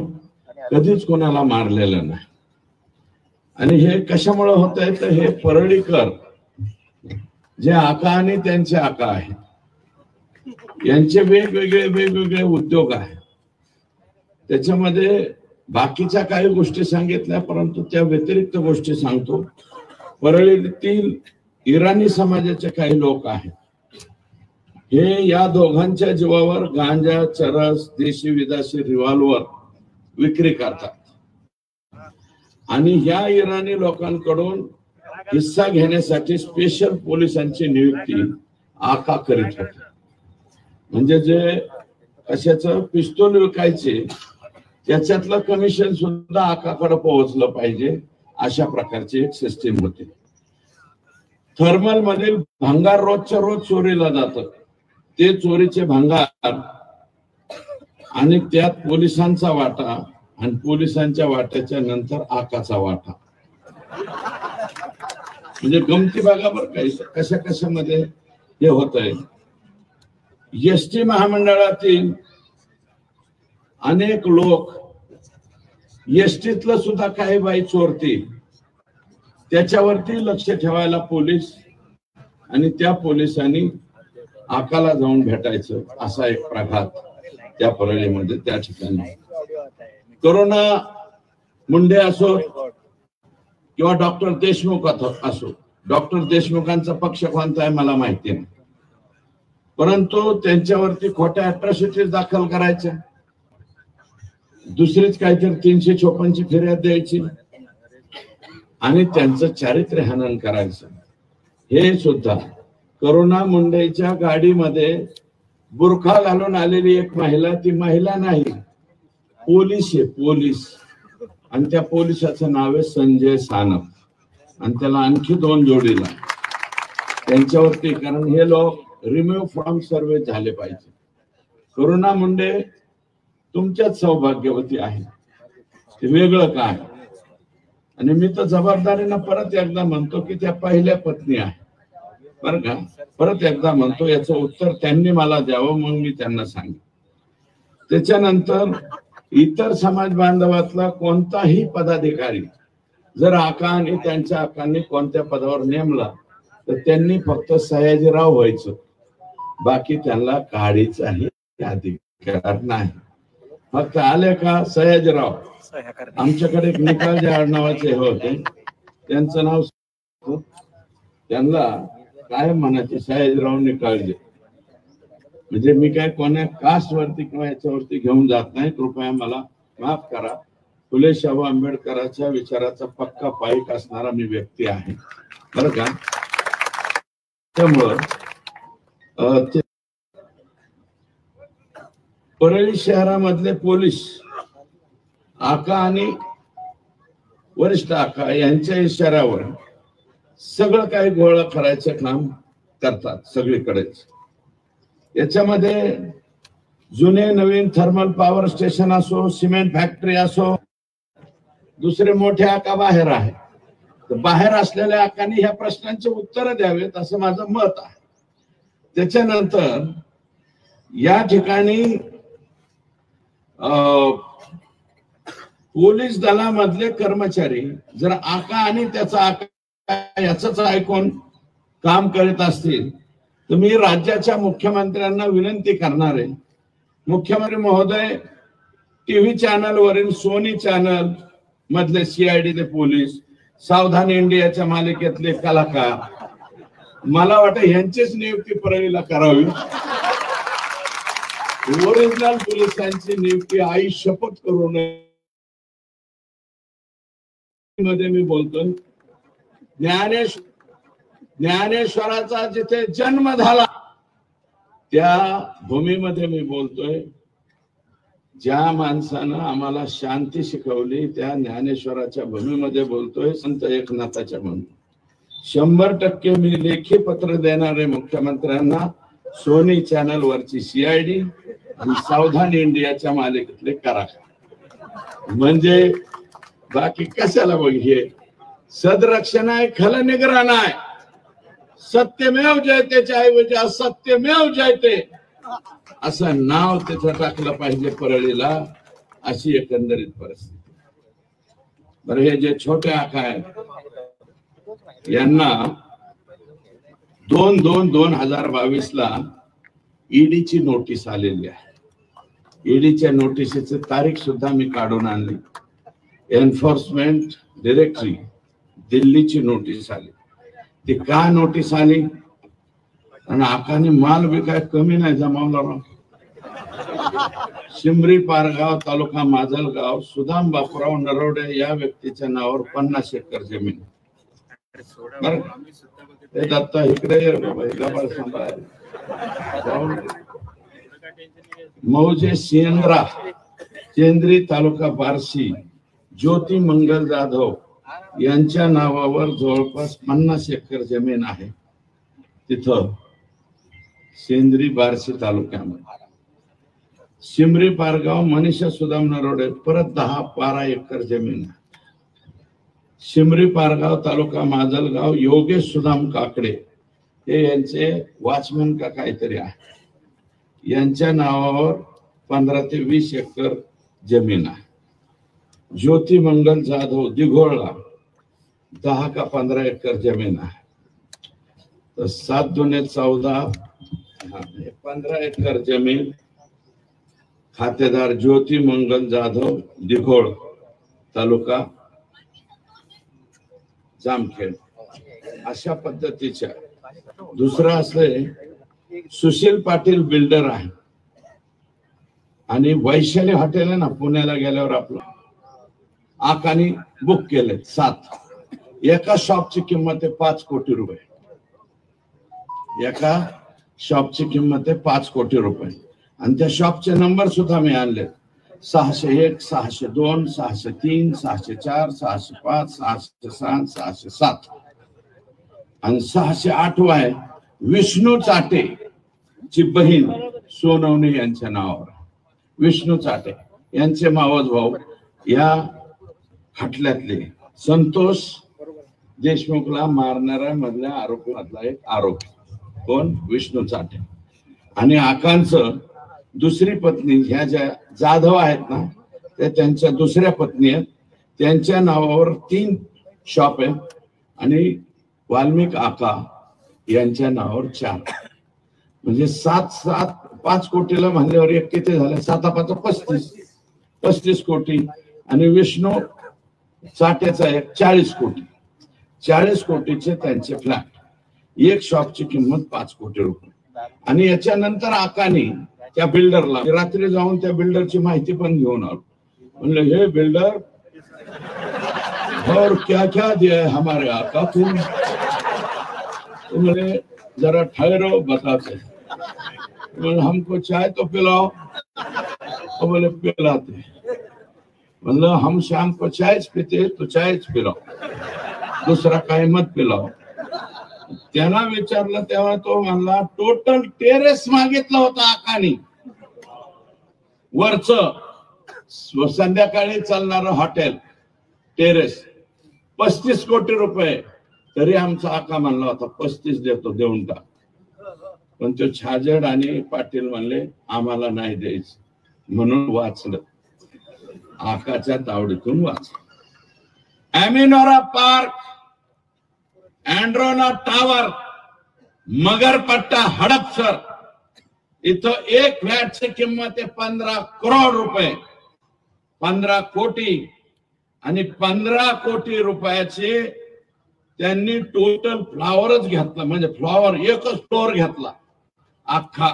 कधीच कोणाला मारलेलं नाही. आणि हे कशामुळे होत आहे तर हे परळीकर जे आका आणि त्यांचे आका आहेत यांचे वेगवेगळे उद्योग आहेत. त्याच्यामध्ये बाकीच्या काही गोष्टी सांगितल्या, परंतु त्या व्यतिरिक्त गोष्टी सांगतो. परळीतील इराणी समाजाचे काही लोक आहेत, हे या दोघांच्या जीवावर गांजा, चरस, देशी विदेशी रिव्हॉल्वर विक्री करतात. आणि ह्या इराणी लोकांकडून हिस्सा घेण्यासाठी स्पेशल पोलिसांची नियुक्ती आका करीत होते. म्हणजे जे कशाचं पिस्तूल विकायचे त्याच्यातलं कमिशन सुद्धा आकाकडे पोहोचलं पाहिजे, अशा प्रकारची एक सिस्टीम होती. थर्मल मधील भंगार रोजच्या रोज चोरीला जातं, ते चोरीचे भंगार आणि त्यात पोलिसांचा वाटा आणि पोलिसांच्या वाट्याच्या नंतर आकाचा वाटा. म्हणजे गमती बघा बरं काही कशा कशामध्ये हे होत आहे. एसटी महामंडळातील अनेक लोक एसटीतलं सुद्धा काही बाई चोरतील, त्याच्यावरती लक्ष ठेवायला पोलीस आणि त्या पोलिसांनी आकाला जाऊन भेटायचं, असा एक प्रघात त्या परळीमध्ये त्या ठिकाणी. करोना मुंडे असो किंवा डॉक्टर देशमुख असो, डॉक्टर देशमुखांचा पक्ष कोणता आहे मला माहिती नाही, परंतु त्यांच्यावरती खोट्या अट्रॉसिटीज दाखल करायच्या, दुसरीच काहीतरी 356ची फिर्याद द्यायची आणि त्यांचं चारित्र्य हनन करायचं. हे सुद्धा करोना मुंडेच्या गाडीमध्ये बुरखा घालून आलेली एक महिला, ती महिला नाही पोलीस आहे, पोलीस. आणि त्या पोलिसाचं नाव आहे संजय सानप, आणि त्याला आणखी 2 जोडीला त्यांच्यावरती, कारण हे लोक रिमूव्ह फ्रॉम सर्व्हिस झाले पाहिजे. करोना मुंडे तुमच्याच सौभाग्यवती आहे, ते वेगळं काय. आणि मी तर जबाबदारीनं परत एकदा म्हणतो की त्या पहिल्या पत्नी आहे बरं का, परत एकदा म्हणतो, याचं उत्तर त्यांनी मला द्यावं, मग मी त्यांना सांगेन. त्याच्यानंतर इतर समाज बांधवातला कोणताही पदाधिकारी जर आका आणि त्यांच्या आकांनी कोणत्या पदावर नेमला तर त्यांनी फक्त सयाजीराव व्हायचं, बाकी त्यांना काढीचाही अधिकार नाही. फक्त आले का सयाजीराव. आमच्याकडे एक निकालजे आडनावाचे होते, त्यांचं नाव त्यांना काय म्हणायचे सयाजीराव निकालजे. म्हणजे मी काय कोणा कास्ट वरती किंवा याच्यावरती घेऊन जात नाही, कृपया मला माफ करा, फुले शाहू आंबेडकरांच्या विचाराचा पक्का पाईक असणारा मी व्यक्ती आहे बरं का. त्यामुळं परळी शहरामधले पोलीस आका आणि वरिष्ठ आका यांच्या इशाऱ्यावर सगळं काही गोळा करायचं काम करतात सगळीकडेच. याच्यामध्ये जुने नवीन थर्मल पॉवर स्टेशन असो, सिमेंट फॅक्टरी असो, दुसरे मोठे आका बाहेर आहे. तर बाहेर असलेल्या आकांनी ह्या प्रश्नांची उत्तरं द्यावेत असं माझं मत आहे. त्याच्यानंतर या ठिकाणी पोलीस दलामधले कर्मचारी जर आका आणि त्याचा आका याच ऐकून काम करत असतील तर मी राज्याच्या मुख्यमंत्र्यांना विनंती करणार आहे, मुख्यमंत्री महोदय, टीव्ही चॅनल वरील सोनी चॅनल मधले सीआयडीचे पोलीस, सावधान इंडियाच्या मालिकेतले कलाकार, मला वाटतं यांचीच नियुक्ती परळीला करावी. ओरिजिनल पोलिसांची नियुक्ती आई शपथ करू नये मध्ये मी बोलतोय. ज्ञानेश्वराचा जिथे जन्म झाला त्या भूमीमध्ये मी बोलतोय. ज्या माणसानं आम्हाला शांती शिकवली त्या ज्ञानेश्वराच्या भूमीमध्ये बोलतोय, संत एकनाथाच्या भूमी. 100% मी लेखी पत्र देणारे मुख्यमंत्र्यांना सोनी चॅनल वरची सीआयडी आणि सावधान इंडियाच्या मालिकेतले करा, म्हणजे बाकी कशाला बघ. हे सदरक्षण आहे, खलनिग्रहण आहे. सत्यमेव जयतेच्या ऐवजी असत्यमेव जयते असं नाव तिथं टाकलं पाहिजे परळीला, अशी एकंदरीत परिस्थिती. बरं, हे जे छोटे आका आहेत यांना 2/2/2022 ईडीची नोटीस आलेली आहे. ईडीच्या नोटिसीची तारीख सुद्धा मी काढून आणली. एन्फोर्समेंट डायरेक्टरी दिल्लीची नोटीस आली. ती का नोटीस आली? आणि आकाने माल बी काय कमी नाही जमावला राव. शिमरी पारगाव तालुका माजलगाव सुदाम बापूराव नरवडे या व्यक्तीच्या नावावर 50 एकर जमीन. ते दत्ता इकडे मौजे सेंद्रा केंद्री तालुका बार्शी ज्योती मंगल जाधव यांच्या नावावर जवळपास 50 एकर जमीन आहे तिथं सेंद्री बार्शी तालुक्यामध्ये. शिमरी पारगाव मनीषा सुदाम नरोडे परत 10-12 एकर जमीन आहे. शिमरी पारगाव तालुका माजलगाव योगेश सुदाम काकडे हे यांचे वॉचमन का काहीतरी आहे, यांच्या नावावर 15 ते 20 एकर जमीन आहे. ज्योती मंगल जाधव दिघोळला 10 का 15 एकर जमीन आहे. तर 7 दुने 14 15 एकर जमीन. खातेदार ज्योती मंगल जाधव दिघोळ तालुका जामखेड. अशा पद्धतीच्या. दुसरं असले सुशील पाटील बिल्डर आहे आणि वैशाली हॉटेल आहे ना पुण्याला गेल्यावर आपलं आकानी बुक केले 7. एका शॉपची किंमत आहे 5 कोटी रुपये. एका शॉपची किंमत आहे 5 कोटी रुपये. आणि त्या शॉपचे नंबर सुद्धा मी आणले. 601, 602, 603, 604, 605, 606, 607 आणि 608 आहे विष्णू चाटे ची बहीण सोनवणे यांच्या नावावर. विष्णू चाटे यांचे मावस भाऊ या खटल्यातले संतोष देशमुखला मारणाऱ्या मधल्या आरोपीमधला एक आरोपी कोण? विष्णू चाटे. आणि आकांचं दुसरी पत्नी ह्या ज्या जाधव आहेत ना त्या त्यांच्या दुसऱ्या पत्नी आहेत, त्यांच्या नावावर 3 शॉप आहे आणि वाल्मिक आका यांच्या नावावर 4. म्हणजे 5 कोटीला म्हणल्यावर एक किती झाले? 7-5 35 कोटी. आणि विष्णू चाट्याचा एक 40 कोटी. 40 कोटीचे त्यांचे फ्लॅट. एक शॉपची किंमत 5 कोटी रुपये. आणि याच्यानंतर आकानी त्या बिल्डरला रात्री जाऊन त्या बिल्डरची माहिती पण घेऊन आलो. बोले हे बिल्डर और क्या क्या दिया है हमारे आका को? तो बोले जरा ठहरो बताते। बोले हमको चाय तो पिलाओ। तो बोले पिलाते। मतलब हम शाम को चाय पीते तो चाय पिलाओ, दुसरा काही मत पिलाओ। त्यांना विचारलं तेव्हा तो म्हणला टोटल टेरेस मागितलं होतं आकानी, वरच संध्याकाळी चालणारं हॉटेल टेरेस 35 कोटी रुपये। तरी आमचा आका म्हणला होता 35 देतो, देऊन टाक। पण तो छाजेड आणि पाटील म्हणले आम्हाला नाही द्यायचं, म्हणून वाचलं, आकाच्या तावडीतून वाचलं। एमिनोरा पार्क, अँड्रोना टावर, मगरपट्टा, हडपसर इथं एक फ्लॅटची किंमत आहे 15 करोड रुपये, 15 कोटी। आणि 15 कोटी रुपयाचे त्यांनी टोटल फ्लॉवरच घेतला, म्हणजे फ्लॉवर एकच फ्लोअर घेतला अख्खा।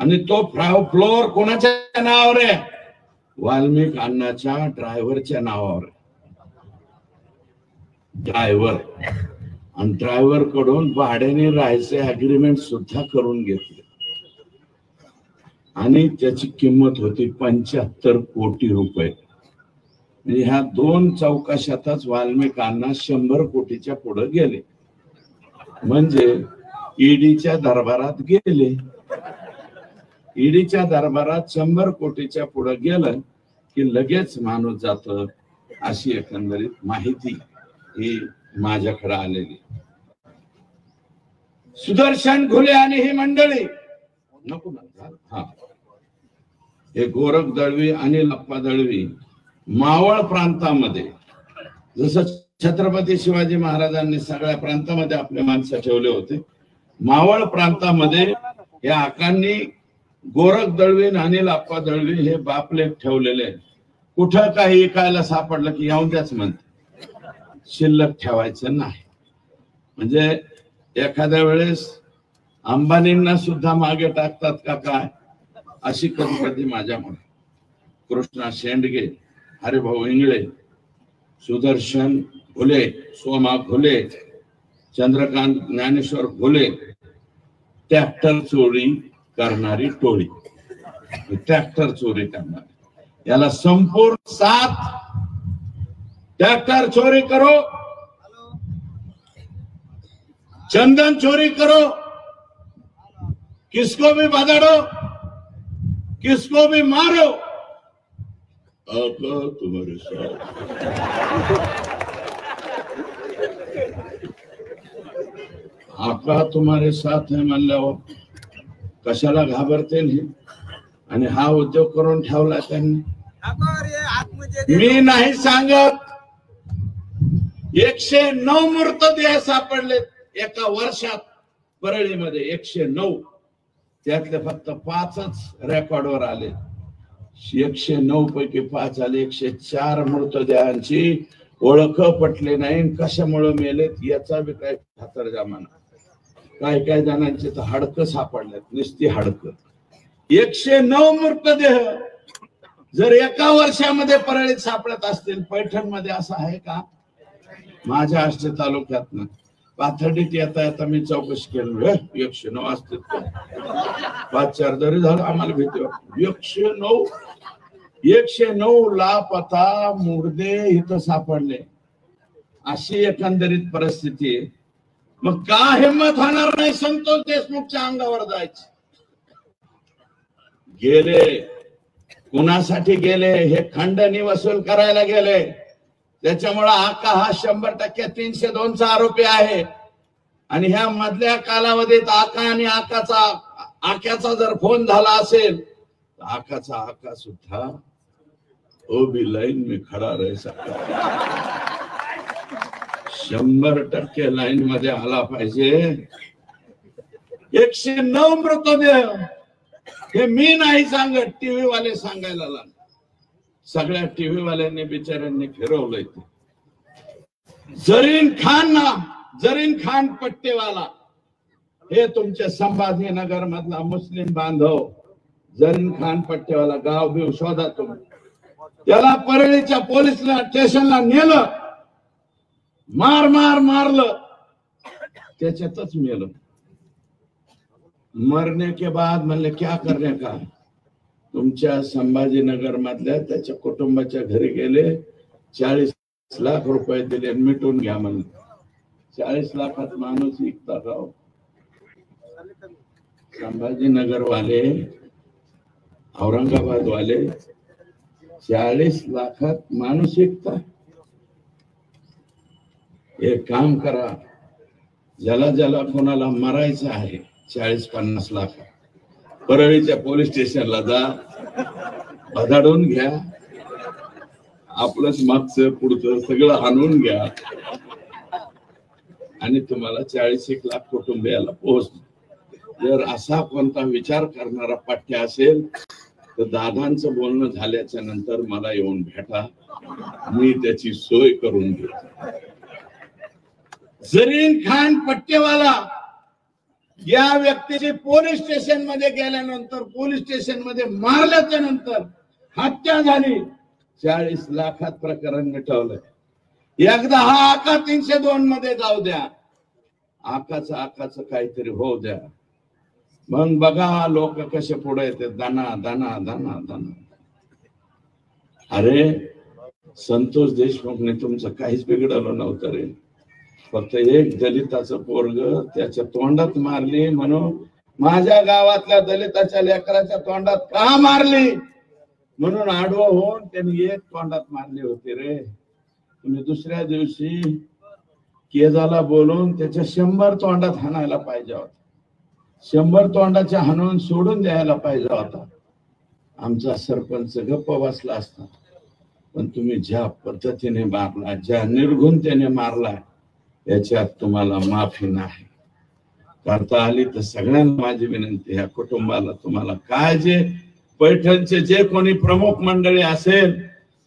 आणि तो फ्लोअर कोणाच्या नावावर आहे? वाल्मिक अण्णाच्या ड्रायव्हरच्या नावावर। ड्रायव्हर आणि ड्रायव्हर कडून भाड्याने राहायचे अग्रीमेंट सुद्धा करून घेतले आणि त्याची किंमत होती 75 कोटी रुपये। म्हणजे ह्या 2 चौकशातच वाल्मिक अण्णा 100 कोटीच्या पुढे गेले, म्हणजे ईडीच्या दरबारात गेले। ईडीच्या दरबारात 100 कोटीच्या पुढे गेलं की लगेच माणूस जात, अशी एकंदरीत माहिती ही माझ्याकडे आलेली। सुदर्शन घुले आणि ही मंडळी नको हा हे गोरख दळवी आणि लप्पा दळवी मावळ प्रांतामध्ये, जसं छत्रपती शिवाजी महाराजांनी सगळ्या प्रांतामध्ये आपले माणसं ठेवले होते, मावळ प्रांतामध्ये या आकांनी गोरख दळवी आणि लप्पा दळवी हे बापलेख ठेवलेले। कुठं काही ऐकायला सापडलं की येऊन द्याच म्हणते, शिल्लक ठेवायचं नाही। म्हणजे एखाद्या वेळेस अंबानींना सुद्धा मागे टाकतात का काय, अशी कधी कधी माझ्या मनात। कृष्णा शेंडगे, हरिभाऊ इंगळे, सुदर्शन घुले, सोमा घुले, चंद्रकांत ज्ञानेश्वर घुले, ट्रॅक्टर चोरी करणारी टोळी, ट्रॅक्टर चोरी करणारी, याला संपूर्ण साथ। ट्रैक्टर चोरी करो, चंदन चोरी करो, किसको भी बदड़ो, किसको भी मारो, आका तुम्हारे साथ। आका तुम्हारे साथ है म्हणल्यावर कशाला घाबरते नाही। आणि हा उद्योग करून ठेवला त्यांनी। मी नाही सांगत, 109 मृतदेह सापडले एका वर्षात परळीमध्ये, 109, त्यातले फक्त 5च रेकॉर्डवर आले। 109 पैकी 5 आले, 104 मृतदेहांची ओळख पटले नाही, कशामुळे मेलेत याचा बी काय खातरजमा नाही। काही काही जणांची तर हाडकं सापडलेत, नुसती हाडकं। 109 मृतदेह जर एका वर्षामध्ये परळीत सापडत असतील, पैठण मध्ये असं आहे का? माझ्या आष्टी तालुक्यात पाथर्डीत येता येता मी चौकशी केली, 109 असतील, 5-4 जरी झालं आम्हाला भीती वाटते। 109 लापता मुर्दे इथं सापडले, अशी एकंदरीत परिस्थिती आहे। मग का हिंमत होणार नाही संतोष देशमुखच्या अंगावर जायची? गेले कुणासाठी गेले? हे खंडणी वसूल करायला गेले। त्याच्यामुळे आका हा 100% 302चा आरोपी आहे। आणि ह्या मधल्या कालावधीत आका आणि आक्याचा जर फोन झाला असेल तर आकाचा आका सुद्धा ओ भी लाइन में खड़ा रह सकता, 100% लाईन मध्ये आला पाहिजे। 109 मृतदेह हे मी नाही सांगत, टीव्ही वाले सांगायला लागले। सगळ्या टीव्ही वाल्यांनी बिचाऱ्यांनी फिरवलंय ते। जरीन खान पट्टेवाला हे तुमच्या संभाजीनगर मधला मुस्लिम बांधव, जरीन खान पट्टेवाला, गाव बिव शोधा तुम्ही, त्याला परळीच्या पोलीस स्टेशनला नेलं, मारलं, त्याच्यातच मेलं. मरने के बाद म्हणले क्या करणे का, तुमच्या संभाजीनगर मधल्या त्याच्या कुटुंबाच्या घरी गेले, 40 लाख रुपये दिले, मिटून घ्या म्हणले. 40 लाखात माणूस विकता का? संभाजीनगर वाले, औरंगाबाद वाले 40 लाखात माणूस विकता. एक काम करा, ज्याला कोणाला मरायचं आहे 40-50 लाख, परळीच्या पोलीस स्टेशनला जा, बधाडून घ्या, आपलंच मागचं पुढचं सगळं आणून घ्या आणि तुम्हाला 40 लाख कुटुंबियाला पोहोचणार. जर असा कोणता विचार करणारा पाठ्य असेल तर दादांचं बोलणं झाल्याच्या नंतर मला येऊन भेटा, मी त्याची सोय करून घेतो. जरीन खान पट्टेवाला या व्यक्तीची पोलीस स्टेशन मध्ये गेल्यानंतर, पोलीस स्टेशन मध्ये मारल्याच्या नंतर हत्या झाली, 40 लाखात प्रकरण मिटवलंय. एकदा हा आका 302 मध्ये जाऊ द्या, आकाचं काहीतरी होऊ द्या, मग बघा लोक कसे पुढे येते, दाना दाना दाना दाना. अरे संतोष देशमुखने तुमचं काहीच बिघडवलं नव्हतं रे, फक्त एक दलिताचं पोरग त्याच्या तोंडात मारली म्हणून, माझ्या गावातल्या दलिताच्या लेकराच्या तोंडात का मारली म्हणून आडवं होऊन त्यांनी एक तोंडात मारली होती रे. तुम्ही दुसऱ्या दिवशी केजाला बोलून त्याच्या 100 तोंडात हाणायला पाहिजे होता, 100 तोंडाच्या हाणून सोडून द्यायला पाहिजे होता. आमचा सरपंच गप्प बसला असता. पण तुम्ही ज्या पद्धतीने मारला, ज्या निर्घुणतेने मारला, याच्यात तुम्हाला माफी नाही. करता आली तर सगळ्यांना माझी विनंती, ह्या कुटुंबाला तुम्हाला काय जे पैठणचे जे कोणी प्रमुख मंडळी असेल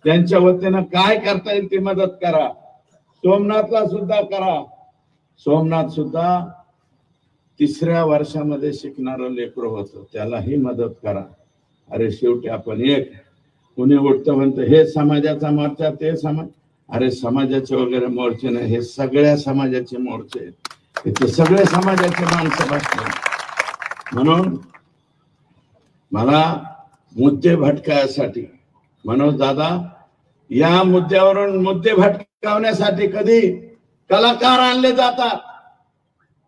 त्यांच्या वतीनं काय करता येईल ती मदत करा. सोमनाथला सुद्धा करा. सोमनाथ सुद्धा 3ऱ्या वर्षामध्ये शिकणारं लेकरं होतं, त्यालाही मदत करा. अरे शेवटी आपण एक, कुणी उठतं म्हणतं हे समाजाचा मोर्चा, ते समाज, अरे समाजाचे वगैरे मोर्चे नाही, हे सगळ्या समाजाचे मोर्चे आहेत, इथे सगळे समाजाचे माणसं बसले. म्हणून मला मुद्दे भटकायसाठी, मनोज दादा या मुद्द्यावरून मुद्दे भटकावण्यासाठी कधी कलाकार आणले जातात.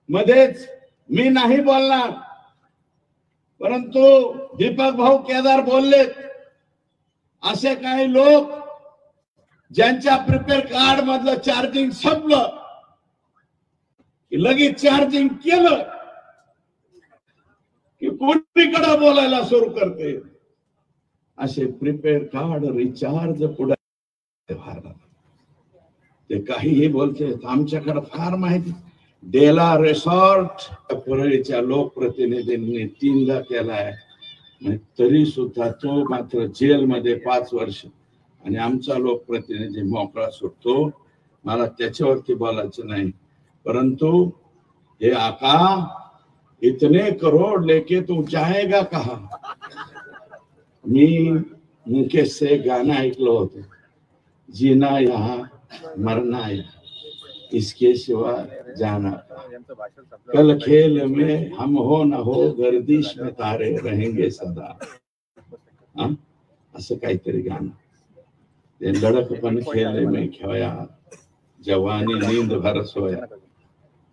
मध्येच मी नाही बोलणार, परंतु दीपक भाऊ केदार बोलले. असे काही लोक ज्यांच्या प्रिपेअर कार्ड मधलं चार्जिंग संपलं की लगेच चार्जिंग केलं की कोणीकडे बोलायला सुरू करते. असे प्रिपेअर कार्ड रिचार्ज पुढे ते काहीही बोलते. आमच्याकडे फार माहिती. डेला रिसॉर्ट परळीच्या लोकप्रतिनिधींनी 3दा केलाय, तरी सुद्धा तो मात्र जेलमध्ये 5 वर्ष, आणि आमचा लोकप्रतिनिधी मोकळा सुटतो. मला त्याच्यावरती बोलायचं नाही, परंतु हे आका इतने करोड लेके तू जाएगा कहा. मी मुकेश से गाणं ऐकलं होतं, जीना यहाँ मरना यहाँ, इसके सिवा जाना. कल खेल में हम हो न हो, गर्दिश में तारे रहेंगे सदा. असं काहीतरी गाणं. ते लड़कपन खेले में खोया, जवानी नींद भर सोया.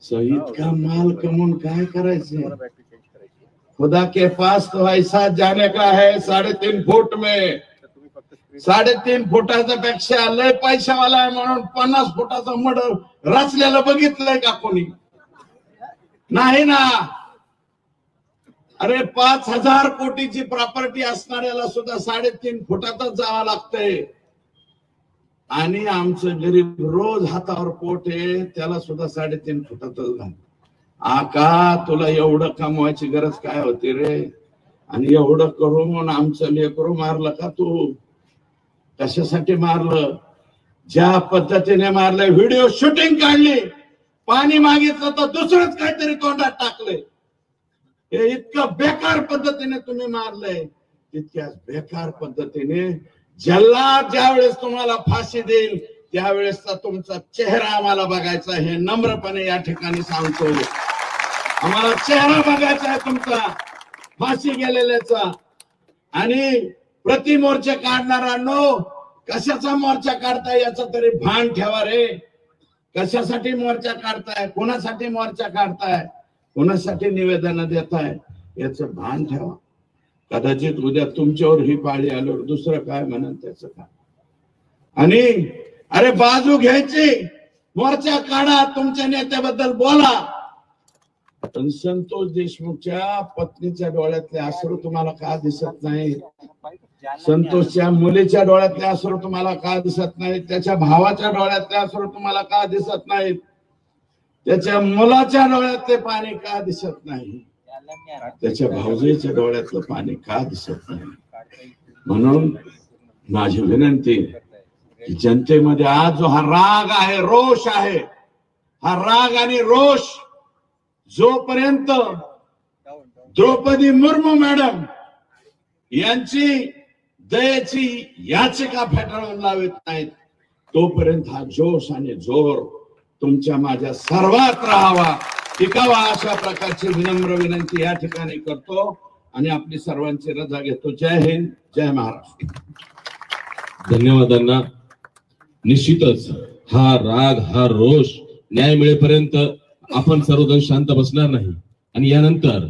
शहीद का माल कमून काय करायचे. खुदा के पास तो ऐसा जाने का है 3.5 फूट में. 3.5 फुटाच्या पेक्षा लय पैशावाला आहे म्हणून 50 फुटाचा मड रचलेलं बघितलंय का कोणी? नाही ना. अरे 5,000 कोटीची प्रॉपर्टी असणाऱ्याला सुद्धा 3.5 फुटातच जावं लागतंय. आणि आमचं गरीब रोज हातावर पोट आहे, त्याला सुद्धा 3.5 फुटातच घाल. आका तुला एवढं कमवायची गरज काय होती रे? आणि एवढं करून आमचं लेकरू मारलं का तू? कशासाठी मारलं? ज्या पद्धतीने मारलं, व्हिडिओ शूटिंग काढली, पाणी मागितलं तर दुसरंच काहीतरी तोंडात टाकलंय. हे इतकं बेकार पद्धतीने तुम्ही मारलंय. तितक्याच बेकार पद्धतीने जल्लाद ज्यावेळेस तुम्हाला फाशी देईल त्यावेळेसचा तुमचा चेहरा आम्हाला बघायचा, हे नम्रपणे या ठिकाणी सांगतो. आम्हाला चेहरा बघायचा आहे तुमचा फाशी गेलेल्याचा. आणि प्रति मोर्चा काढणाऱ्यांनो, कशाचा मोर्चा काढताय याचा तरी भान ठेवा रे. कशासाठी मोर्चा काढताय, कोणासाठी मोर्चा काढताय, कोणासाठी निवेदन देताय याचं भान ठेवा. कदाचित उद्या तुमच्यावर ही पाळी आल्यावर दुसरं काय म्हणन त्याचं काय. आणि अरे बाजू घ्यायची, मोर्चा काढा, तुमच्या नेत्याबद्दल बोला. पण संतोष देशमुखच्या पत्नीच्या डोळ्यातले अश्रू तुम्हाला का दिसत नाही? संतोषच्या मुलीच्या डोळ्यातले अश्रू तुम्हाला का दिसत नाहीत? त्याच्या भावाच्या डोळ्यातले अश्रू तुम्हाला का दिसत नाहीत? त्याच्या मुलाच्या डोळ्यातले पाणी का दिसत नाही? त्याच्या भाऊजीच्या डोळ्यातलं पाणी का दिसत नाही? म्हणून माझी विनंती की जनतेमध्ये आज जो हा राग आहे, रोष आहे, हा राग आणि रोष जोपर्यंत द्रौपदी मुर्मू मॅडम यांची दयेची याचिका फेटाळून लावत नाहीत तोपर्यंत हा जोश आणि जोर तुमच्या माझ्या सर्वात राहावा, टिकावा, अशा प्रकारची विनम्र विनंती या ठिकाणी करतो आणि आपली सर्वांची रजा घेतो. जय हिंद, जय महाराष्ट्र. धन्यवाद अण्णा. निश्चितच हा राग, हा रोष न्याय मिळेपर्यंत आपण सर्वजण शांत बसणार नाही. आणि यानंतर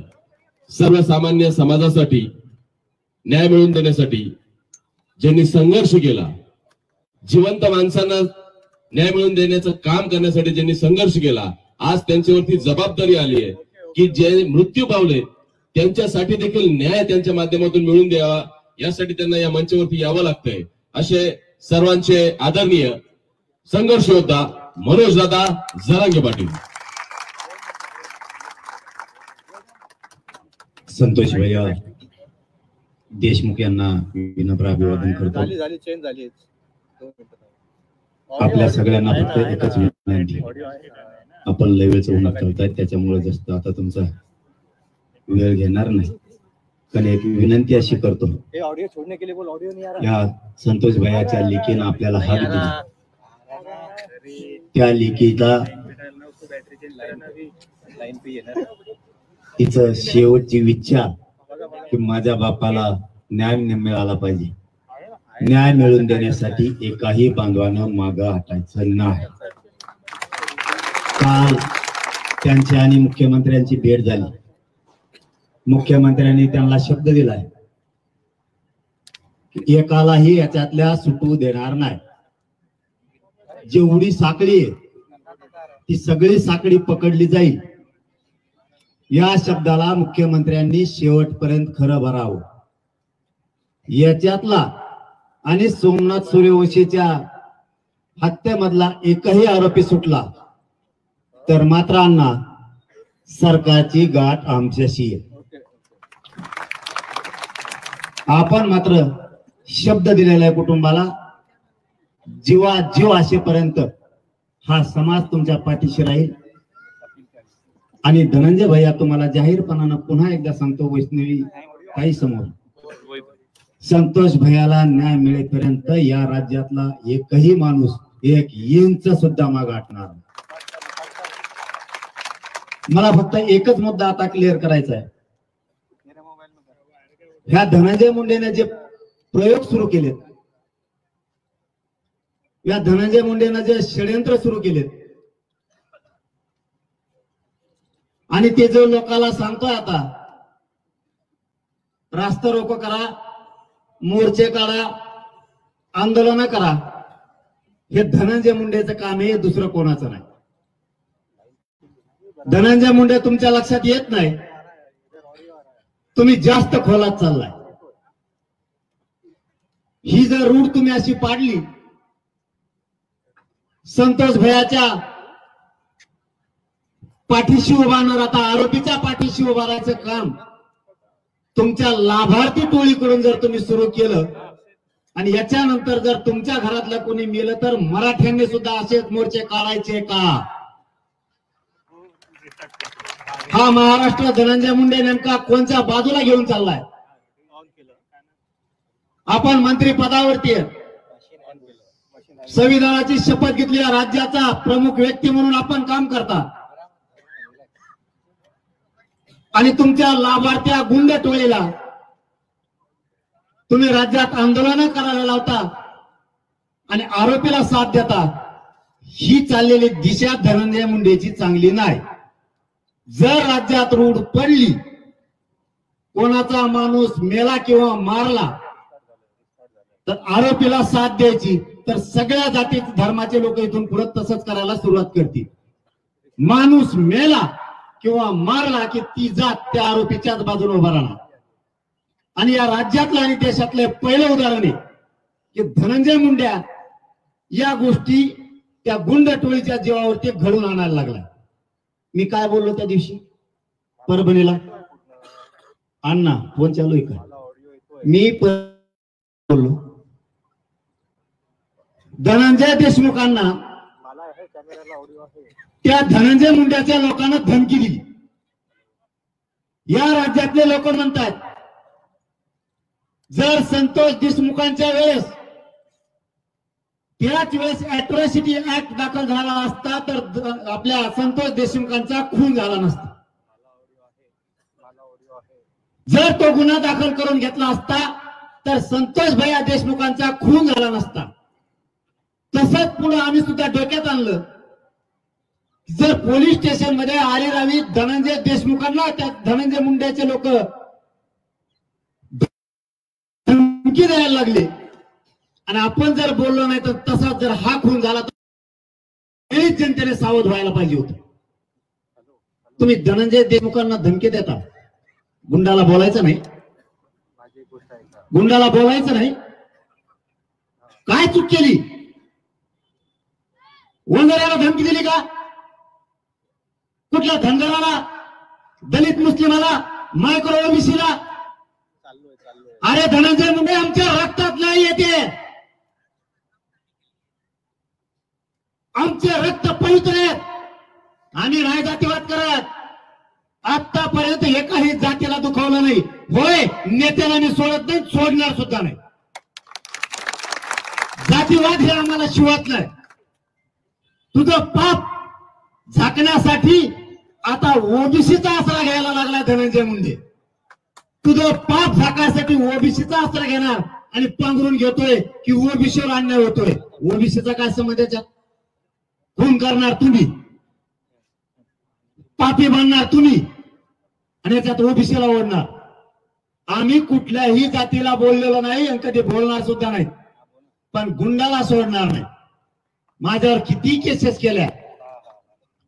सर्वसामान्य समाजासाठी न्याय मिळवून देण्यासाठी ज्यांनी संघर्ष केला, जिवंत माणसांना न्याय मिळवून देण्याचं काम करण्यासाठी ज्यांनी संघर्ष केला, आज त्यांच्यावरती जबाबदारी आली आहे की जे मृत्यू पावले त्यांच्यासाठी देखील न्याय त्यांच्या माध्यमातून मिळवून द्यावा, यासाठी त्यांना या मंचावरती यावं लागतंय. असे सर्वांचे आदरणीय संघर्ष योद्धा मनोज दादा जरांगे पाटील. संतोष भैया देशमुख यांना विनम्र अभिवादन करतो. आपल्या सगळ्यांना फक्त एकच विनंती, आपण लय वेळचं उन्हात करताय त्याच्यामुळे जास्त आता तुमचा वेळ घेणार नाही, पण एक विनंती अशी करतो, या संतोष भैयाच्या लेकीनं आपल्याला हात दिला, त्या लेकीला तिचं शेवटची इच्छा की माझ्या बापाला न्याय मिळाला पाहिजे. न्याय मिळवून देण्यासाठी एकाही बांधवानं मागं हटायचं नाही. काल त्यांची आणि मुख्यमंत्र्यांची भेट झाली. मुख्यमंत्र्यांनी त्यांना शब्द दिलाय की एकालाही याच्यातल्या सुटू देणार नाही. जेवढी साखळी आहे ती सगळी साखळी पकडली जाईल. या शब्दाला मुख्यमंत्र्यांनी शेवटपर्यंत खरं भरावं. याच्यातला आणि सोमनाथ सूर्यवंशीच्या हत्येमधला एकही आरोपी सुटला तर मात्र अण्णा सरकारची गाठ आमच्याशी आहे. आपण मात्र शब्द दिलेला आहे कुटुंबाला, जीवा जीव असेपर्यंत हा समाज तुमच्या पाठीशी राहील. आणि धनंजय भैया तुम्हाला जाहीरपणानं पुन्हा एकदा सांगतो, वैष्णवी काही समोर संतोष भैयाला न्याय मिळेपर्यंत या राज्यातला एकही माणूस एक इंच सुद्धा माग हटणार. मला फक्त एकच मुद्दा आता क्लिअर करायचा आहे. ह्या धनंजय मुंडेने जे प्रयोग सुरू केलेत, या धनंजय मुंडेने जे षडयंत्र सुरू केलेत आणि ते जो लोकांना सांगतोय आता रास्ता रोको करा, मोर्चे काढा, आंदोलन करा, हे धनंजय मुंडेचं काम आहे, दुसरं कोणाचं नाही. धनंजय मुंडे तुमच्या लक्षात येत नाही, तुम्ही जास्त खोलात चाललाय. ही जर रूढ तुम्ही अशी पाडली, संतोष भैयाच्या पाठीशी उभारणार, आता आरोपीच्या पाठीशी उभारायचं काम तुमच्या लाभार्थी टोळीकडून जर तुम्ही सुरू केलं आणि याच्यानंतर जर तुमच्या घरातलं कोणी मेलं तर मराठ्यांनी सुद्धा असेच मोर्चे काढायचे का? हा महाराष्ट्र धनंजय मुंडे नेमका कोणत्या बाजूला घेऊन चाललाय? आपण मंत्री पदावरती आहे, संविधानाची शपथ घेतलेल्या राज्याचा प्रमुख व्यक्ती म्हणून आपण काम करता आणि तुमच्या लाभार्थ्या गुंड टोळीला तुम्ही राज्यात आंदोलन करायला लावता आणि आरोपीला साथ देता, ही चाललेली दिशा धनंजय मुंडेची चांगली नाही. जर राज्यात रूढ पडली, कोणाचा माणूस मेला किंवा मारला तर आरोपीला साथ द्यायची, तर सगळ्या जाती धर्माचे लोक इथून पुढे तसंच करायला सुरुवात करतील. माणूस मेला किंवा मारला की ती जात त्या आरोपीच्याच बाजूने उभा राहणार. आणि या राज्यातलं आणि देशातलं पहिलं उदाहरण आहे की धनंजय मुंडे या गोष्टी त्या गुंड टोळीच्या जीवावरती घडून आणायला लागला. मी काय बोललो त्या दिवशी परभणीला, अण्णा फोन चालू आहे का? मी बोललो धनंजय देशमुखांना, त्या धनंजय मुंड्याच्या लोकांना धमकी दिली. या राज्यातले लोक म्हणतात जर संतोष देशमुखांच्या वेळेस त्याच वेळेस अॅट्रॉसिटी ऍक्ट दाखल झाला असता तर आपल्या संतोष देशमुखांचा खून झाला नसता. जर तो गुन्हा दाखल करून घेतला असता तर संतोष भैया देशमुखांचा खून झाला नसता. तसंच पुढे आम्ही सुद्धा डोक्यात आणलं, जर पोलीस स्टेशन मध्ये आली रावी धनंजय देशमुखांना त्या धनंजय मुंड्याचे लोक धमकी द्यायला लागले आणि आपण जर बोललो नाही तर तसा जर हा खून झाला तर जनतेने सावध व्हायला पाहिजे होतं. तुम्ही धनंजय देशमुखांना धमकी देता, गुंडाला बोलायचं नाही, गुंडाला बोलायचं नाही. काय चूक केली? वंजाऱ्याला धमकी दिली का? कुठल्या धनगराला, दलित मुस्लिमाला, मायक्रो ओबीसीला? अरे धनंजय मुंडे आमच्या रक्तात नाही येते, आमचे रक्त पवित्र आहेत, आम्ही नाही जातीवाद करत. आतापर्यंत एकाही जातीला दुखावलं नाही. होय, नेत्याला मी सोडत नाही, सोडणार सुद्धा नाही. जातीवाद हे आम्हाला शिवत नाही. तुझं पाप झाकण्यासाठी आता ओबीसीचा आसरा घ्यायला लागला धनंजय मुंडे. तुझं पाप झाकण्यासाठी ओबीसीचा आसरा घेणार आणि पांघरून घेतोय की ओबीसीवर अन्याय होतोय. ओबीसीचा काय संबंध त्याच्यात? खून करणार तुम्ही, पापी बनणार तुम्ही आणि याच्यात ओबीसीला ओढणार. आम्ही कुठल्याही जातीला बोललेलो नाही आणि कधी बोलणार सुद्धा नाही, पण गुंडाला सोडणार नाही. माझ्यावर किती केसेस केल्या,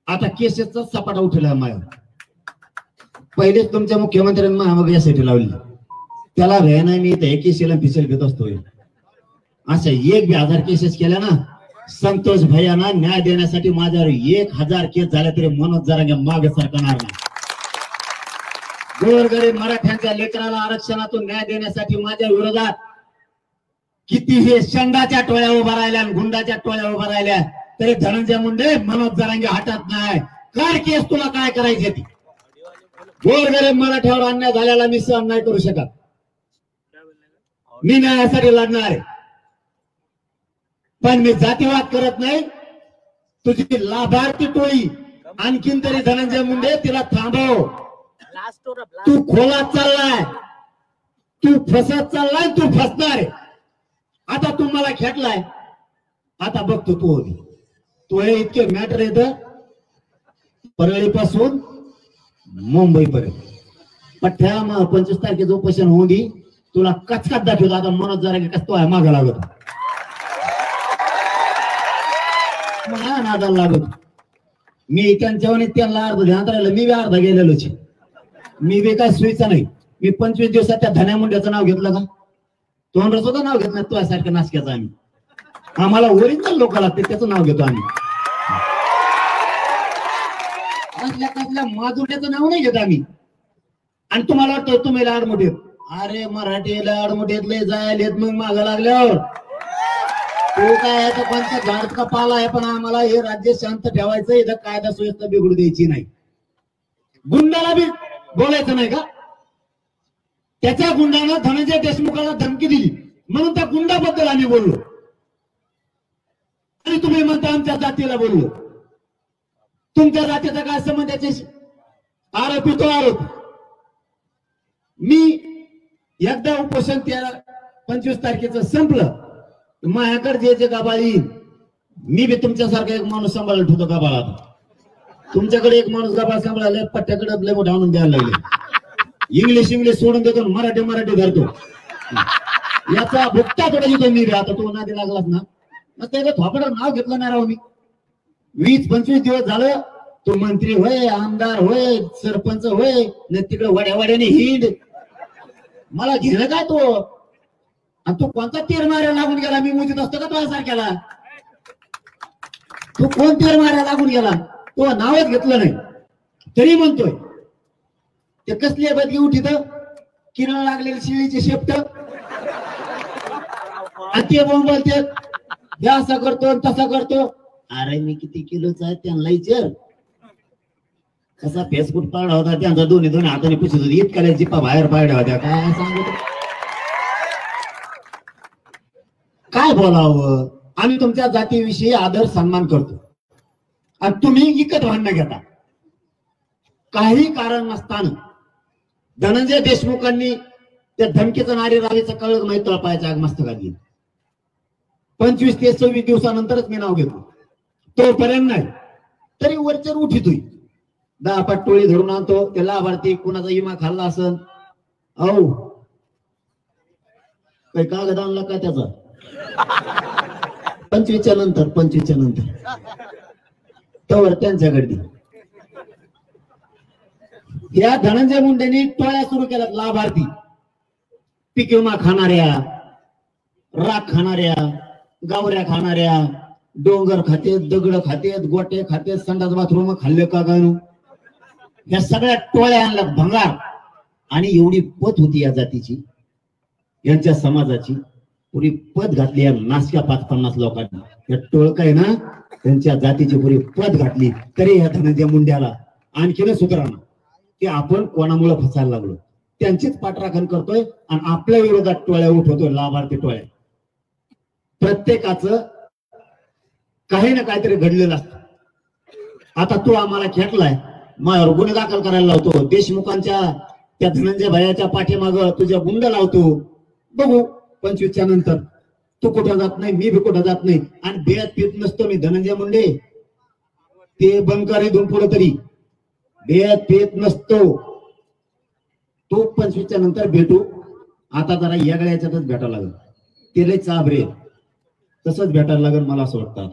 आता केसेसचा सपाटा उठला माझ्यावर. पहिलेच तुमच्या मुख्यमंत्र्यांनी मागे यासाठी लावली, त्याला भय नाही, मी तर केसेला पिसेल घेत असतो. अशा 1000 केसेस केल्या ना, संतोष भैयांना न्याय देण्यासाठी माझ्यावर 1000 केस झाल्या तरी मनोज जरांगे मागे सरकणार नाही. गोरगरीब मराठ्यांच्या लेकराला आरक्षणातून न्याय देण्यासाठी माझ्या विरोधात किती हे शंडाच्या टोळ्या उभा राहिल्या आणि गुंडाच्या टोळ्या उभा राहिल्या तरी धनंजय मुंडे, मनोज जरांगे हटत नाही. काय केस तुला काय करायची ती? गोरगरीब मराठ्यावर अन्याय झालेला मी सहन नाही करू शकत. मी न्यायासाठी लढणार आहे, पण मी जातीवाद करत नाही. तुझी लाभार्थी टोळी आणखीन तरी धनंजय मुंडे तिला थांबव. तू खोलात चाललाय, तू फसत चाललाय, तू फसणार आहे. आता तू मला खेटलाय, आता बघतो तू होती. तू हे इतके मॅटर येत परळीपासून मुंबईपर्यंत पठ्ठ्या 25 तारखेचं उपोषण होऊन दे, तुला कचकच दाखवतो. आता मनोज जरांगे कस तो आहे मागा लागत नादाला लागत. मी त्यांच्यावर त्यांना अर्ध ध्यान राहिलं, मी बी अर्धा गेलेलोच. मी बी काय सुईचा नाही. मी 25 दिवसात त्या धन्या मुंड्याचं नाव घेतलं का? तोंडच होतं नाव घेत नाही तुझ्यासारखं नासक्याचं. आम्हाला ओरिजिनल लोक लागते त्याचं नाव घेतो आम्ही. कसल्या माजुट्याचं नाव नाही घेत आम्ही. आणि तुम्हाला वाटतं तुम्ही लाड मोठे, अरे मराठी लाड मोठेतले जायलेत मग मागं लागल्यावर तो काय कोणत्या झाड का पाला आहे. पण आम्हाला हे राज्य शांत ठेवायचं, इथं कायदा सुव्यवस्था बिघडू द्यायची नाही. गुंडाला बी बोलायचं नाही का? त्याच्या गुंडानं धनंजय देशमुखाला धमकी दिली. म्हणून त्या गुंडाबद्दल आम्ही बोललो आणि तुम्ही म्हणता आमच्या जातीला बोललो. तुमच्या जातीचा काय संबंध त्याच्याशी? आरोपी तो आरोपी. मी एकदा उपोषण 25 तारखेचं संपलं, माझ्याकडे जे गाबाळ येईल, मी बी तुमच्यासारखा एक माणूस सांभाळत होतो गाबाळ. आता तुमच्याकडे एक माणूस गाबाळ सांभाळायला पट्ट्याकडे लय मोठा आणून द्यायला लागले. इंग्लिश सोडून देतो, मराठी धरतो. याचा भुक्ता थोडा येतो मी. आता तो नादी लागलाच ना, मग त्याचं थोपडं नाव घेतलं नाही राव मी. 20-25 दिवस झालं तो मंत्री होय, आमदार होय, सरपंच होय, तिकडे वड्याने हिंड. मला घेणं काय तो? आणि तो कोणता तीर मारायला लागून गेला? मी मोजीत असतो का तो सारख्याला? तो कोण तीर मारायला लागून गेला? तो नावच घेतलं नाही तरी म्हणतोय ते कसली बदली उठीत किरण लागलेली शिळीचे शेपट ते बोलते असा करतो तसा करतो. अरे मी किती किलोचा आहे त्यांना विचार. कसा फेसबुक पाडा होता त्यांचा दोन्ही हाताने पुसत होती. इतका जिप्पा बाहेर पाडल्या होत्या. काय सांगतो, काय बोलावं? आम्ही तुमच्या जातीविषयी आदर सन्मान करतो आणि तुम्ही विकत भांडणं घेता. काही कारण नसताना धनंजय देशमुखांनी त्या धमकीचं नारी रावीचं कळलं माहिती तळपायच्या आगमस्तकात गेली. 25 ते 26 दिवसानंतरच मी नाव घेतो. तोपर्यंत नाही तरी वरचर उठीत होईल. 10 पाटोळी धरून आणतो. ते लाभार्थी कुणाचा विमा खाल्ला असन, अहो काही कागद आणला का त्याचा? 25च्या नंतर तवर त्यांच्याकडे. या धनंजय मुंडेंनी टोळ्या सुरू केल्यात. लाभार्थी पीक विमा खाणाऱ्या, राख खाणाऱ्या, गावऱ्या खाणाऱ्या, डोंगर खातेत, दगड खातेत, गोटे खातेत, संडास बाथरूम खाल्ले का गाणू, या सगळ्या टोळ्या आणल्या भंगार. आणि एवढी पत होती या जातीची, यांच्या समाजाची, पुरी पद घातली या नासक्या 5-50 लोकांनी. या टोळका आहे ना, त्यांच्या जातीची पुरी पद घातली. तरी या धनंजय मुंड्याला आणखीन सुधारणा की आपण कोणामुळे फसायला लागलो. त्यांचीच पाठराखण करतोय आणि आपल्या विरोधात टोळ्या उठवतोय, लाभार्थी टोळ्या. प्रत्येकाचं काही ना काहीतरी घडलेलं असतं. आता तू आम्हाला खेटलाय, माझ्यावर गुन्हे दाखल करायला लावतो. देशमुखांच्या त्या धनंजय भैयाच्या पाठीमाग तुझ्या गुंड लावतो. बघू 25च्या नंतर. तू कुठं जात नाही, मी बी कुठं जात नाही. आणि बेत पीत नसतो मी धनंजय मुंडे. ते बंकर इथून पुढे तरी बेत पीत नसतो. तो 25च्या नंतर भेटू. आता जरा यागळ्या याच्यातच भेटावं लागेल. ते लय चाबरे तसंच भेटायला लागेल मला असं वाटतं.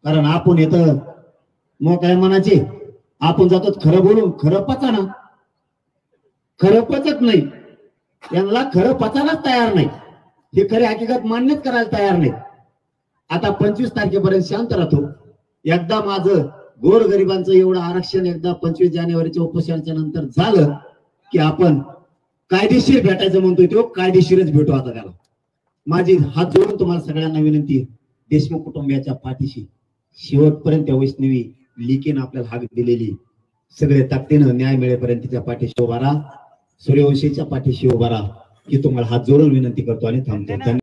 कारण आपण येतं मोकळ्या मनाचे, आपण जातो खरं बोलून. खरं पचाना, खरं पचत नाही. यांना खरं पचायलाच तयार नाही. हे खरे हकीकत मान्यच करायला तयार नाही. आता 25 तारखेपर्यंत शांत राहतो. एकदा माझं गोरगरिबांचं एवढं आरक्षण एकदा 25 जानेवारीच्या उपोषणाच्या नंतर झालं की आपण कायदेशीर भेटायचं म्हणतोय. तो कायदेशीरच भेटू. आता त्याला माझी हात जोडून तुम्हाला सगळ्यांना विनंती, देशमुख कुटुंबियाच्या पाठीशी शेवटपर्यंत वैष्णवी लिखीन आपल्याला हाक दिलेली सगळे ताकदीनं न्याय मिळेपर्यंत तिच्या पाठीशी उभा राहा. सूर्यवंशीच्या पाठीशी उभा राहा ही तुम्हाला हात जोडून विनंती करतो आणि थांबतो.